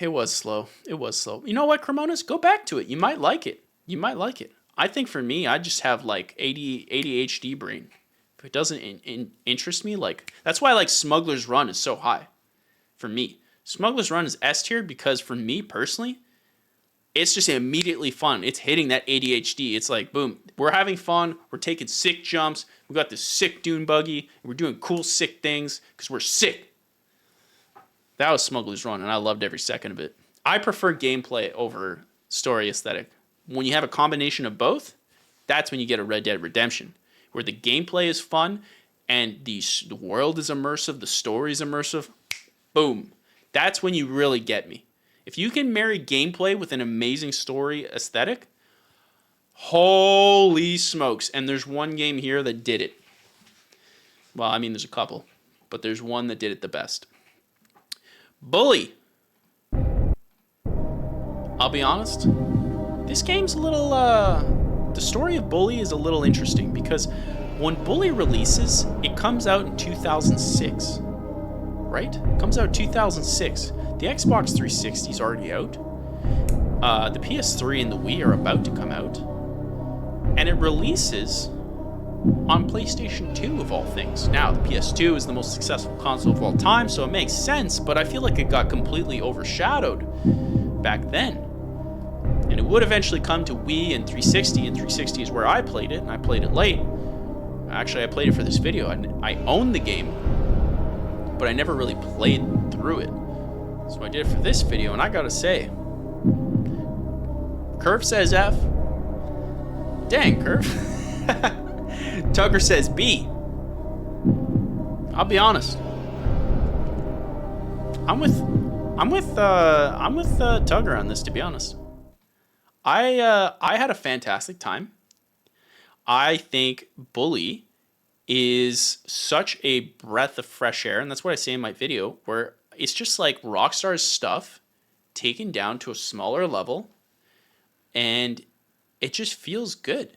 It was slow. It was slow. You know what, Cremonas? Go back to it. You might like it. You might like it. I think for me, I just have like ADHD brain. If it doesn't interest me, like, that's why like Smuggler's Run is so high for me. Smuggler's Run is S tier because for me personally, it's just immediately fun. It's hitting that ADHD. It's like, boom, we're having fun. We're taking sick jumps. We got this sick dune buggy. And we're doing cool, sick things because we're sick. That was Smuggler's Run, and I loved every second of it. I prefer gameplay over story aesthetic. When you have a combination of both, that's when you get a Red Dead Redemption, where the gameplay is fun and the world is immersive, the story is immersive. Boom. That's when you really get me. If you can marry gameplay with an amazing story aesthetic, holy smokes. And there's one game here that did it. Well, I mean, there's a couple, but there's one that did it the best. Bully. I'll be honest. This game's a little, the story of Bully is a little interesting because when Bully releases, it comes out in 2006. Right? It comes out 2006. The Xbox 360 is already out. The PS3 and the Wii are about to come out. And it releases on PlayStation 2 of all things. Now, the PS2 is the most successful console of all time, so it makes sense, but I feel like it got completely overshadowed back then. And it would eventually come to Wii and 360, and 360 is where I played it, and I played it late. Actually, I played it for this video, and I own the game, but I never really played through it. So I did it for this video, and I gotta say, Curve says F. Dang, Curve. Tugger says B. I'll be honest. I'm with Tugger on this, to be honest. I had a fantastic time. I think Bully is such a breath of fresh air, and that's what I say in my video, where it's just like Rockstar's stuff taken down to a smaller level, and it just feels good.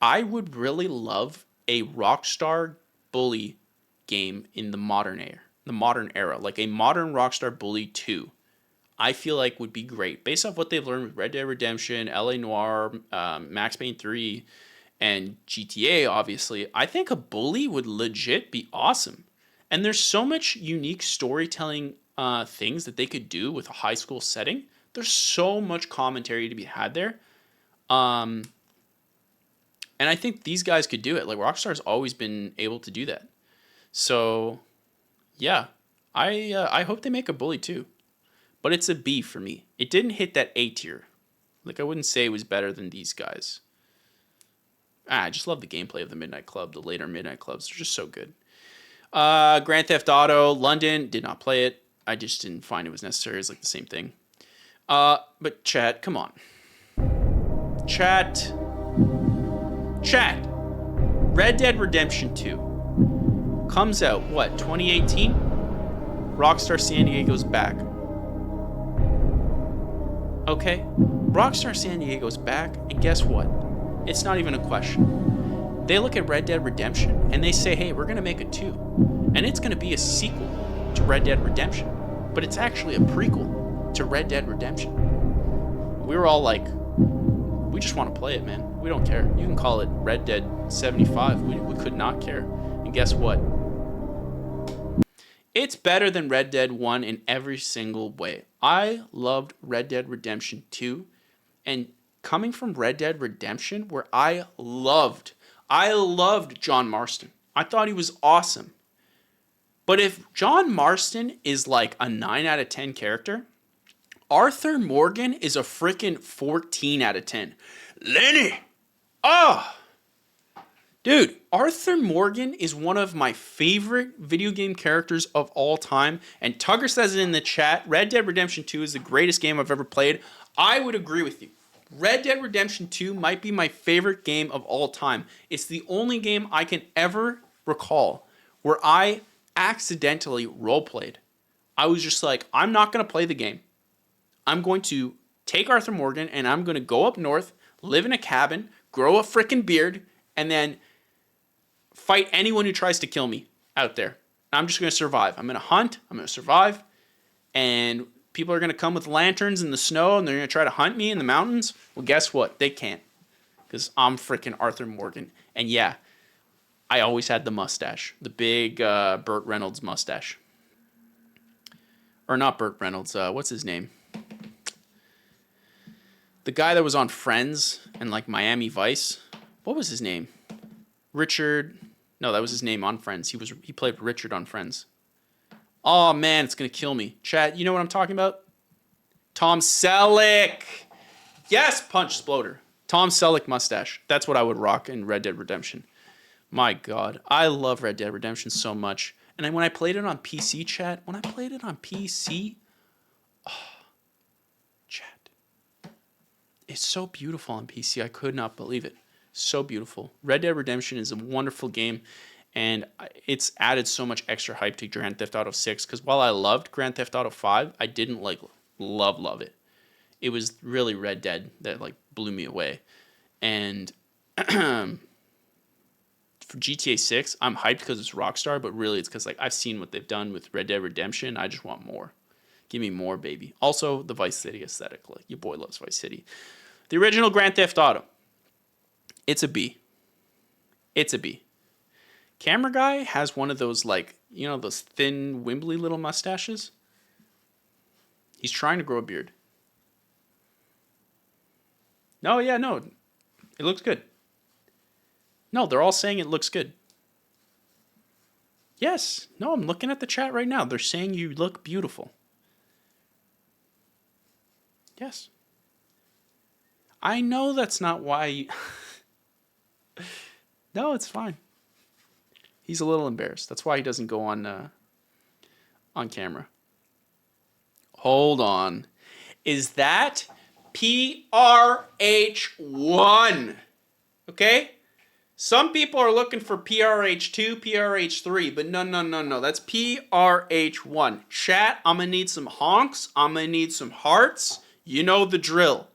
I would really love a Rockstar Bully game in the modern era, like a modern Rockstar Bully 2. I feel like would be great based off what they've learned with Red Dead Redemption, LA Noire, Max Payne 3, and GTA, obviously. I think a Bully would legit be awesome. And there's so much unique storytelling things that they could do with a high school setting. There's so much commentary to be had there. And I think these guys could do it. Like, Rockstar's always been able to do that. So, yeah. I hope they make a Bully too. But it's a B for me. It didn't hit that A tier. Like, I wouldn't say it was better than these guys. I just love the gameplay of the Midnight Club. The later Midnight Clubs are just so good. Grand Theft Auto London, did not play it. I just didn't find it was necessary. It's like the same thing. But chat, come on. Chat. Red Dead Redemption 2 comes out, what, 2018? Rockstar San Diego's back. Okay, Rockstar San Diego's back, and guess what? It's not even a question. They look at Red Dead Redemption, and they say, hey, we're going to make a 2. And it's going to be a sequel to Red Dead Redemption. But it's actually a prequel to Red Dead Redemption. We were all like, we just want to play it, man. We don't care. You can call it Red Dead 75. We could not care. And guess what? It's better than Red Dead 1 in every single way. I loved Red Dead Redemption 2. And coming from Red Dead Redemption, where I loved John Marston. I thought he was awesome. But if John Marston is like a 9 out of 10 character, Arthur Morgan is a freaking 14 out of 10. Lenny! Oh! Dude, Arthur Morgan is one of my favorite video game characters of all time. And Tugger says it in the chat. Red Dead Redemption 2 is the greatest game I've ever played. I would agree with you. Red Dead Redemption 2 might be my favorite game of all time. It's the only game I can ever recall where I accidentally roleplayed. I was just like, I'm not going to play the game. I'm going to take Arthur Morgan and I'm going to go up north, live in a cabin, grow a freaking beard, and then fight anyone who tries to kill me out there. I'm just going to survive. I'm going to hunt. I'm going to survive. And people are going to come with lanterns in the snow and they're going to try to hunt me in the mountains. Well, guess what? They can't. Because I'm freaking Arthur Morgan. And yeah, I always had the mustache. The big Burt Reynolds mustache. Or not Burt Reynolds. What's his name? The guy that was on Friends and like Miami Vice. What was his name? Richard. No, that was his name on Friends. He played Richard on Friends. Oh man, it's gonna kill me. Chat, you know what I'm talking about? Tom Selleck. Yes, Punch Sploder. Tom Selleck mustache. That's what I would rock in Red Dead Redemption. My God, I love Red Dead Redemption so much. And then when I played it on PC, chat, chat, it's so beautiful on PC. I could not believe it. So beautiful. Red Dead Redemption is a wonderful game, and it's added so much extra hype to Grand Theft Auto 6, because while I loved Grand Theft Auto 5, I didn't like love it. It was really Red Dead that like blew me away. And for GTA 6, I'm hyped because it's Rockstar, but really it's because like I've seen what they've done with Red Dead Redemption. I just want more. Give me more, baby. Also, the Vice City aesthetic. Like, your boy loves Vice City. The original Grand Theft Auto. It's a B. It's a B. Camera guy has one of those, like, you know, those thin, wimbly little mustaches. He's trying to grow a beard. No, yeah, no. It looks good. No, they're all saying it looks good. Yes. No, I'm looking at the chat right now. They're saying you look beautiful. Yes. I know that's not why you... No, it's fine. He's a little embarrassed. That's why he doesn't go on camera. Hold on. Is that PRH1? Okay? Some people are looking for PRH2, PRH3, but no. That's PRH1. Chat, I'm going to need some honks. I'm going to need some hearts. You know the drill.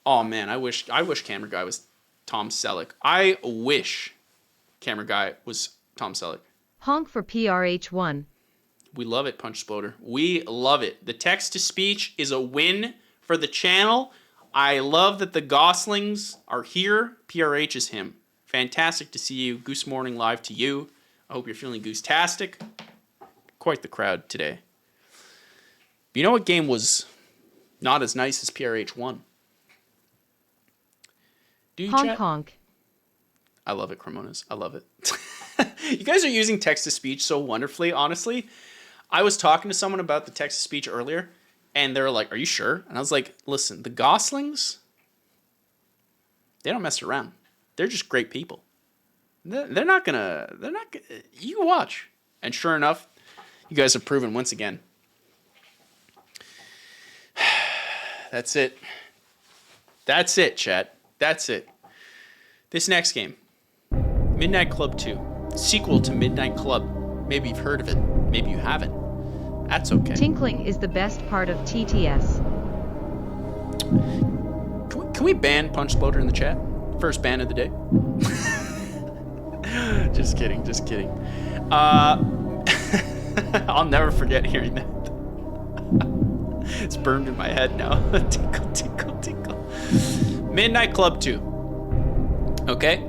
Oh, man, I wish Camera Guy was Tom Selleck. I wish Camera Guy was Tom Selleck. Honk for PRH1. We love it, Punch Sploder. We love it. The text-to-speech is a win for the channel. I love that the Goslings are here. PRH is him. Fantastic to see you. Goose Morning live to you. I hope you're feeling goose-tastic. Quite the crowd today. You know what game was not as nice as PRH1? Do you, honk, chat? Honk. I love it, Cremonas. I love it. You guys are using text-to-speech so wonderfully, honestly. I was talking to someone about the text-to-speech earlier, and they were like, are you sure? And I was like, listen, the Goslings, they don't mess around. They're just great people. They're not gonna, you watch. And sure enough, you guys have proven once again. That's it. That's it, chat. That's it. This next game, Midnight Club 2, sequel to Midnight Club. Maybe you've heard of it. Maybe you haven't. That's okay. Tinkling is the best part of TTS. Can we ban Punch Sploder in the chat? First ban of the day. Just kidding. I'll never forget hearing that. It's burned in my head now. Tinkle. Midnight Club 2. Okay?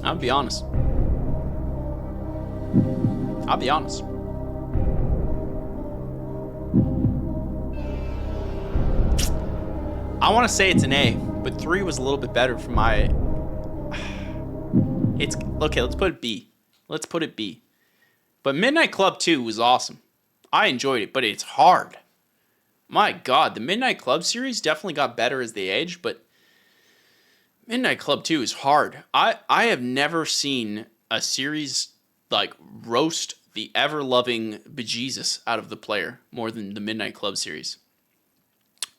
I'll be honest. I want to say it's an A, but 3 was a little bit better for my... It's okay, let's put it B. But Midnight Club 2 was awesome. I enjoyed it, but it's hard. My God, the Midnight Club series definitely got better as they aged, but Midnight Club 2 is hard. I have never seen a series like roast the ever loving bejesus out of the player more than the Midnight Club series.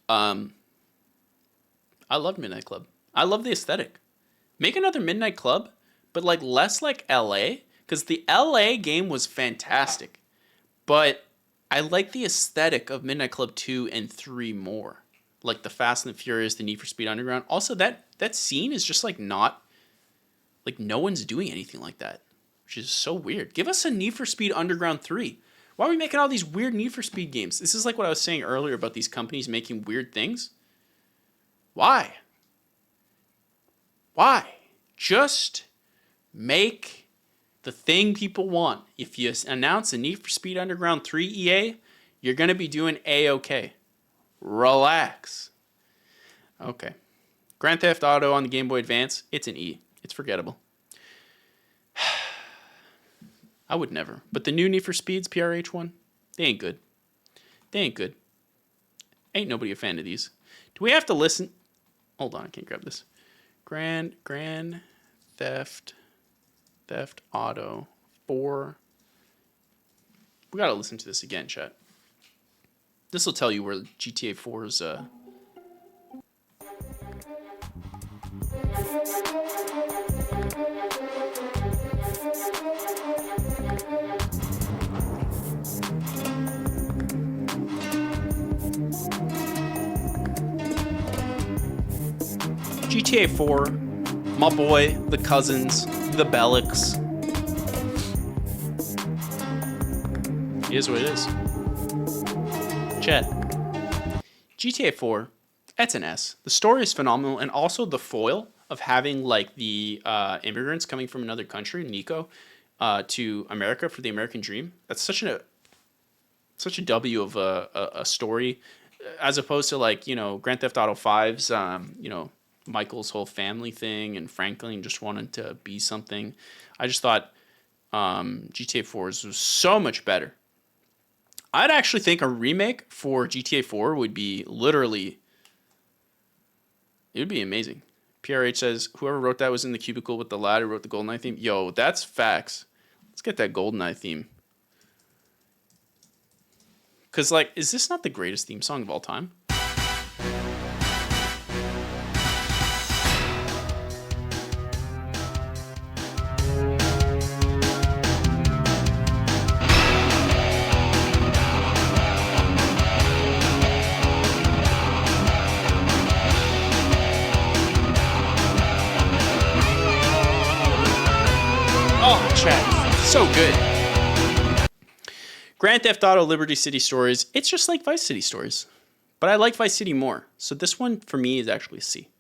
Um, I love Midnight Club. I love the aesthetic. Make another Midnight Club, but like less like LA, because the LA game was fantastic. But I like the aesthetic of Midnight Club 2 and 3 more. Like the Fast and the Furious, the Need for Speed Underground. Also, that scene is just like not, like no one's doing anything like that, which is so weird. Give us a Need for Speed Underground 3. Why are we making all these weird Need for Speed games? This is like what I was saying earlier about these companies making weird things. Why? Why? Just make the thing people want. If you announce a Need for Speed Underground 3 EA, you're going to be doing A-OK. Relax. Okay. Grand Theft Auto on the Game Boy Advance, it's an E. It's forgettable. I would never. But the new Need for Speeds PRH one, they ain't good. They ain't good. Ain't nobody a fan of these. Do we have to listen? Hold on, I can't grab this. Grand Theft Auto 4. We gotta listen to this again, chat. This will tell you where GTA 4's GTA 4, my boy, the cousins, the Bellics. It is what it is. Chat. GTA 4, that's an S. The story is phenomenal, and also the foil of having like the immigrants coming from another country, Nico, to America for the American dream. That's such a W of a story, as opposed to like, you know, Grand Theft Auto 5's you know, Michael's whole family thing and Franklin just wanted to be something. I just thought GTA 4's was so much better. I'd actually think a remake for GTA 4 would be literally, it would be amazing. PRH says, whoever wrote that was in the cubicle with the lad who wrote the GoldenEye theme. Yo, that's facts. Let's get that GoldenEye theme. Because, like, is this not the greatest theme song of all time? Oh, chat. So good. Grand Theft Auto Liberty City Stories. It's just like Vice City Stories. But I like Vice City more. So this one, for me, is actually a C.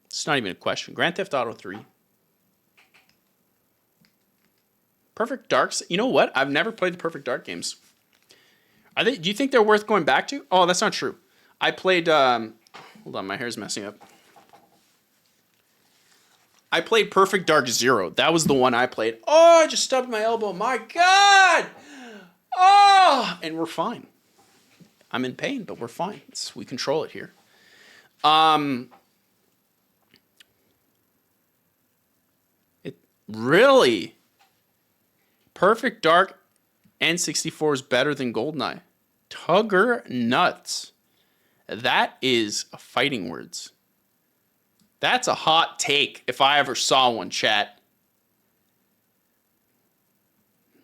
It's not even a question. Grand Theft Auto 3. Perfect Darks. You know what? I've never played the Perfect Dark games. Are they? Do you think they're worth going back to? Oh, that's not true. I played... hold on, my hair's messing up. I played Perfect Dark Zero. That was the one I played. Oh, I just stubbed my elbow. My God! Oh! And we're fine. I'm in pain, but we're fine. We control it here. It really... Perfect Dark N64 is better than GoldenEye. Tugger nuts. That is fighting words. That's a hot take if I ever saw one, chat.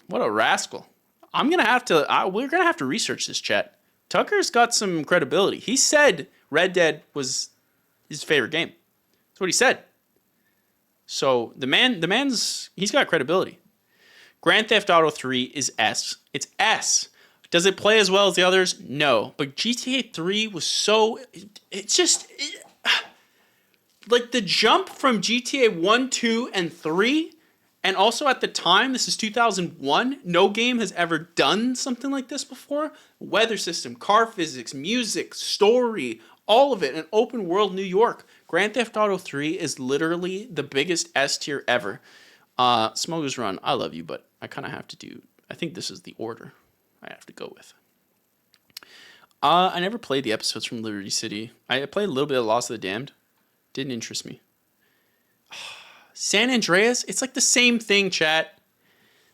What a rascal. We're going to have to research this, chat. Tucker's got some credibility. He said Red Dead was his favorite game. That's what he said. So he's got credibility. Grand Theft Auto 3 is S. It's S. Does it play as well as the others? No. But GTA 3 was so... like the jump from GTA 1, 2, and 3, and also at the time, this is 2001, no game has ever done something like this before. Weather system, car physics, music, story, all of it, an open world New York. Grand Theft Auto 3 is literally the biggest S tier ever. Smoker's Run, I love you, but I kind of have to do, I think this is the order I have to go with. I never played the episodes from Liberty City. I played a little bit of Lost of the Damned. Didn't interest me. San Andreas, it's like the same thing, chat.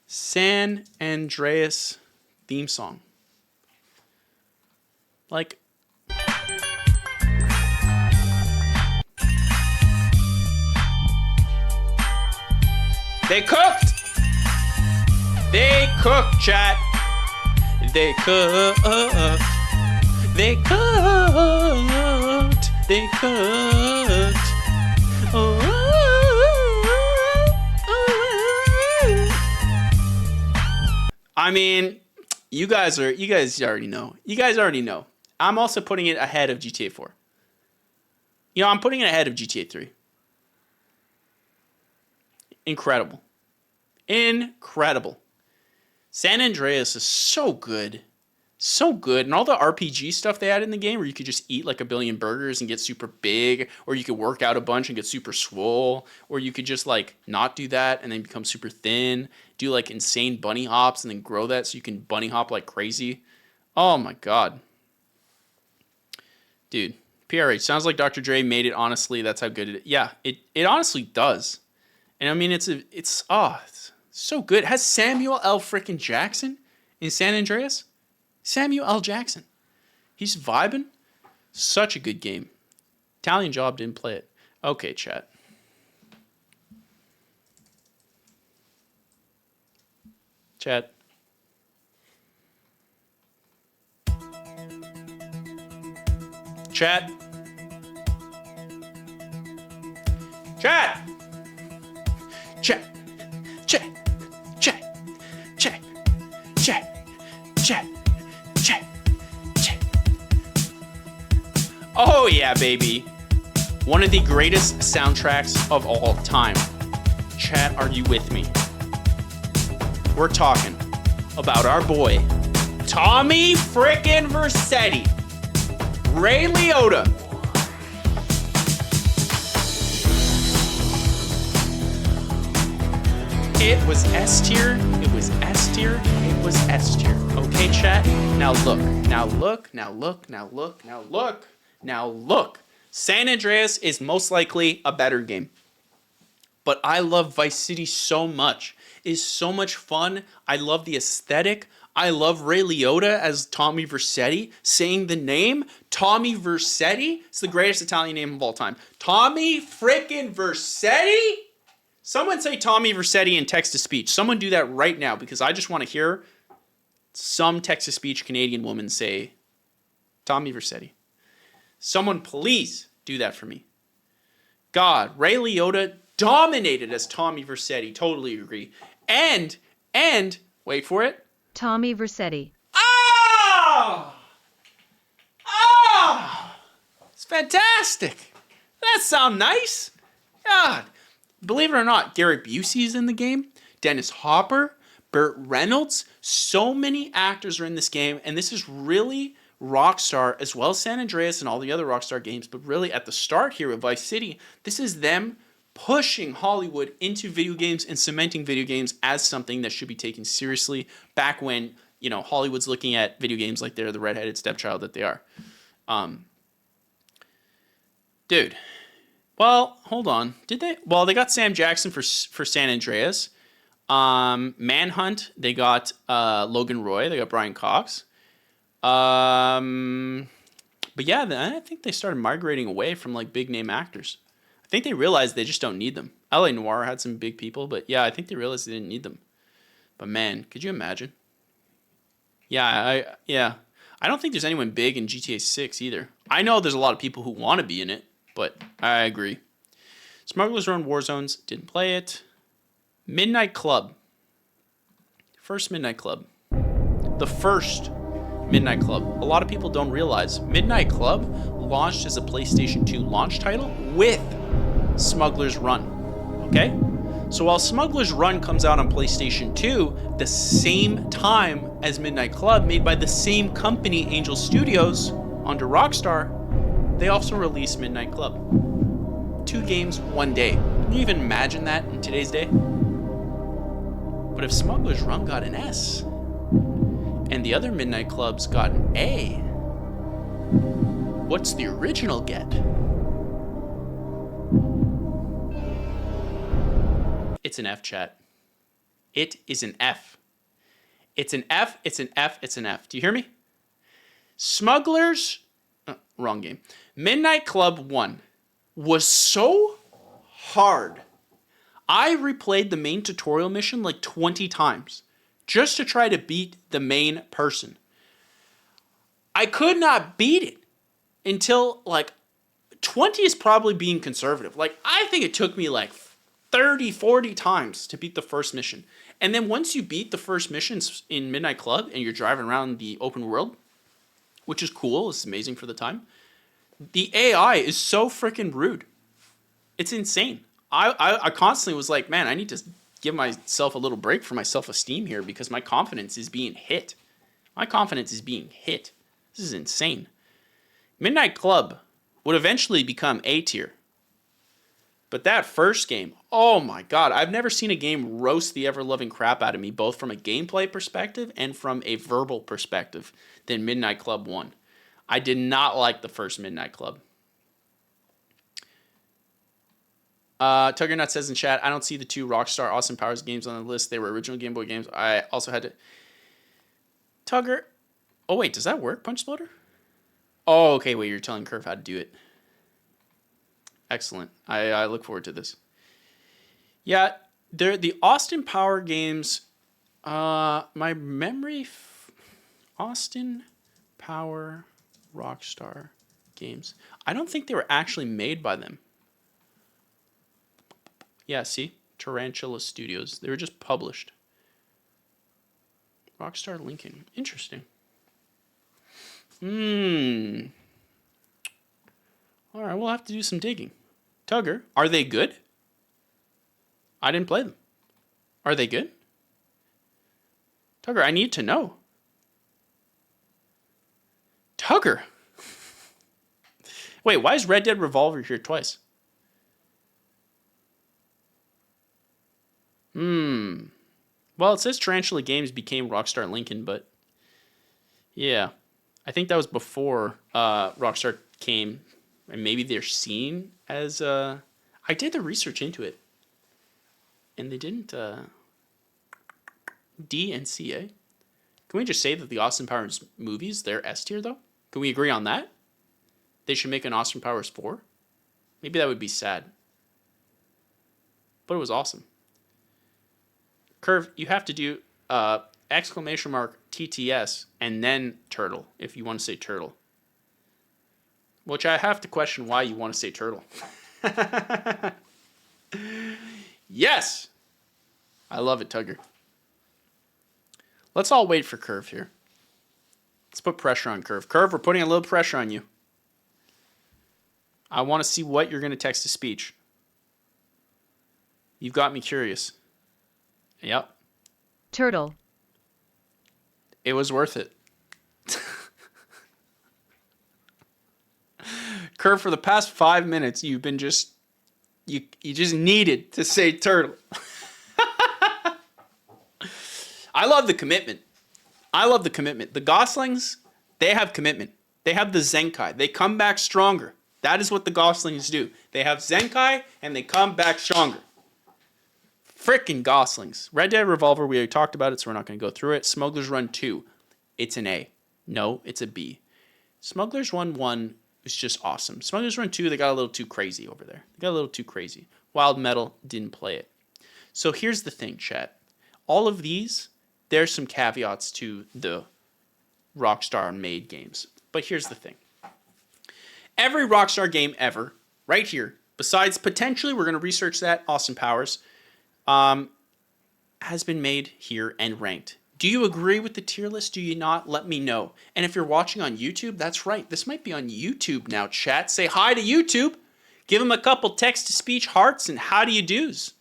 San Andreas theme song. Like, they cooked. They cooked, chat. They cooked. They cooked. They cooked. I mean, you guys already know. You guys already know. I'm also putting it ahead of GTA 4. You know, I'm putting it ahead of GTA 3. Incredible. Incredible. San Andreas is so good. So good. And all the RPG stuff they had in the game where you could just eat like a billion burgers and get super big, or you could work out a bunch and get super swole, or you could just like not do that and then become super thin, do like insane bunny hops and then grow that so you can bunny hop like crazy. Oh my God. Dude, PRH, sounds like Dr. Dre made it honestly. That's how good it is. Yeah, it honestly does. And I mean, it's so good. It has Samuel L. frickin' Jackson in San Andreas. Samuel L. Jackson. He's vibing. Such a good game. Italian Job didn't play it. Okay, chat. Chat. Chat. Chat. Chat. Chat. Chat. Chat. Chat. Chat. Chat. Chat. Oh yeah, baby. One of the greatest soundtracks of all time. Chat, are you with me? We're talking about our boy, Tommy frickin' Vercetti. Ray Liotta. It was S tier. It was S tier. It was S tier. Okay, chat? Now look. Now look. Now look. Now look. Now look. Now look. San Andreas is most likely a better game. But I love Vice City so much. It is so much fun. I love the aesthetic. I love Ray Liotta as Tommy Vercetti. Saying the name, Tommy Vercetti. It's the greatest Italian name of all time. Tommy frickin' Vercetti? Someone say Tommy Vercetti in text-to-speech. Someone do that right now because I just want to hear some text-to-speech Canadian woman say Tommy Vercetti. Someone please do that for me. God, Ray Liotta dominated as Tommy Vercetti. Totally agree. And, wait for it. Tommy Vercetti. Ah! Ah! It's fantastic. That sounds nice. God. Believe it or not, Garrett Busey's in the game. Dennis Hopper, Burt Reynolds. So many actors are in this game. And this is really Rockstar, as well as San Andreas and all the other Rockstar games. But really at the start here of Vice City, this is them pushing Hollywood into video games and cementing video games as something that should be taken seriously back when, you know, Hollywood's looking at video games like they're the redheaded stepchild that they are. Dude. Well, hold on. Did they? Well, they got Sam Jackson for San Andreas. Manhunt, they got Logan Roy. They got Brian Cox. But yeah, I think they started migrating away from like big name actors. I think they realized they just don't need them. LA Noire had some big people, but yeah, I think they realized they didn't need them. But man, could you imagine? Yeah, I don't think there's anyone big in GTA 6 either. I know there's a lot of people who want to be in it, but I agree. Smugglers Run Warzones, didn't play it. Midnight Club. First Midnight Club. The first Midnight Club. A lot of people don't realize Midnight Club launched as a PlayStation 2 launch title with Smugglers Run. Okay? So while Smugglers Run comes out on PlayStation 2 the same time as Midnight Club, made by the same company, Angel Studios, under Rockstar, they also released Midnight Club. 2 games, 1 day. Can you even imagine that in today's day? But if Smugglers Run got an S, and the other Midnight Clubs got an A, what's the original get? It's an F, chat. It is an F. It's an F, it's an F, it's an F. Do you hear me? Smugglers, wrong game. Midnight Club 1 was so hard. I replayed the main tutorial mission like 20 times just to try to beat the main person. I could not beat it until like 20 is probably being conservative. Like, I think it took me like 30, 40 times to beat the first mission. And then once you beat the first missions in Midnight Club and you're driving around the open world, which is cool, it's amazing for the time, the AI is so freaking rude. It's insane. I constantly was like, man, I need to give myself a little break for my self-esteem here because my confidence is being hit. My confidence is being hit. This is insane. Midnight Club would eventually become A tier. But that first game, oh my god, I've never seen a game roast the ever-loving crap out of me, both from a gameplay perspective and from a verbal perspective, than Midnight Club 1. I did not like the first Midnight Club. Tuggernut says in chat, I don't see the two Rockstar Austin Powers games on the list. They were original Game Boy games. I also had to... Tugger... Oh wait, does that work, Punch Splitter? Oh, okay, wait, you're telling Curve how to do it. Excellent. I look forward to this. Yeah, the Austin Power games, my memory, Austin Power Rockstar games. I don't think they were actually made by them. Yeah, see? Tarantula Studios. They were just published. Rockstar Lincoln. Interesting. All right, we'll have to do some digging. Tugger, are they good? I didn't play them. Are they good? Tugger, I need to know. Tugger. Wait, why is Red Dead Revolver here twice? Well, it says Tarantula Games became Rockstar Lincoln, but yeah. I think that was before Rockstar came, and maybe they're seen as... I did the research into it, and they didn't... D and C, eh? Can we just say that the Austin Powers movies, they're S tier, though? Can we agree on that? They should make an Austin Powers 4? Maybe that would be sad. But it was awesome. Curve, you have to do exclamation mark TTS and then turtle if you want to say turtle. Which I have to question why you want to say turtle. Yes! I love it, Tugger. Let's all wait for Curve here. Let's put pressure on Curve. Curve, we're putting a little pressure on you. I want to see what you're going to text to speech. You've got me curious. Yep. Turtle. It was worth it. Curve, for the past 5 minutes, you've been just... You just needed to say turtle. I love the commitment. I love the commitment. The Goslings, they have commitment. They have the Zenkai. They come back stronger. That is what the Goslings do. They have Zenkai, and they come back stronger. Frickin' Goslings. Red Dead Revolver, we already talked about it, so we're not going to go through it. Smugglers Run 2, it's an A. No, it's a B. Smugglers Run 1 is just awesome. Smugglers Run 2, they got a little too crazy over there. They got a little too crazy. Wild Metal didn't play it. So here's the thing, chat. All of these, there's some caveats to the Rockstar-made games. But here's the thing. Every Rockstar game ever, right here, besides potentially, we're going to research that, Austin Powers, has been made here and ranked. Do you agree with the tier list? Do you not? Let me know. And if you're watching on YouTube, that's right. This might be on YouTube now, chat. Say hi to YouTube. Give them a couple text-to-speech hearts and how do you do's.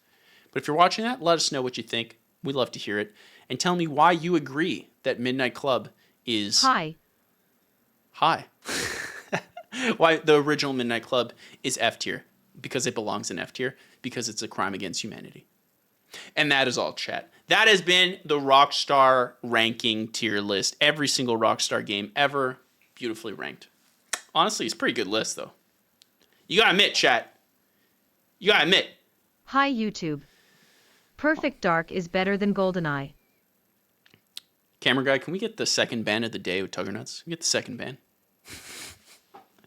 But if you're watching that, let us know what you think. We'd love to hear it. And tell me why you agree that Midnight Club is... Hi. Hi. Why the original Midnight Club is F tier. Because it belongs in F tier. Because it's a crime against humanity. And that is all, chat. That has been the Rockstar ranking tier list. Every single Rockstar game ever beautifully ranked. Honestly, it's a pretty good list, though. You gotta admit, chat. You gotta admit. Hi, YouTube. Perfect Dark is better than GoldenEye. Camera guy, can we get the second ban of the day with Tuggernuts? We get the second ban.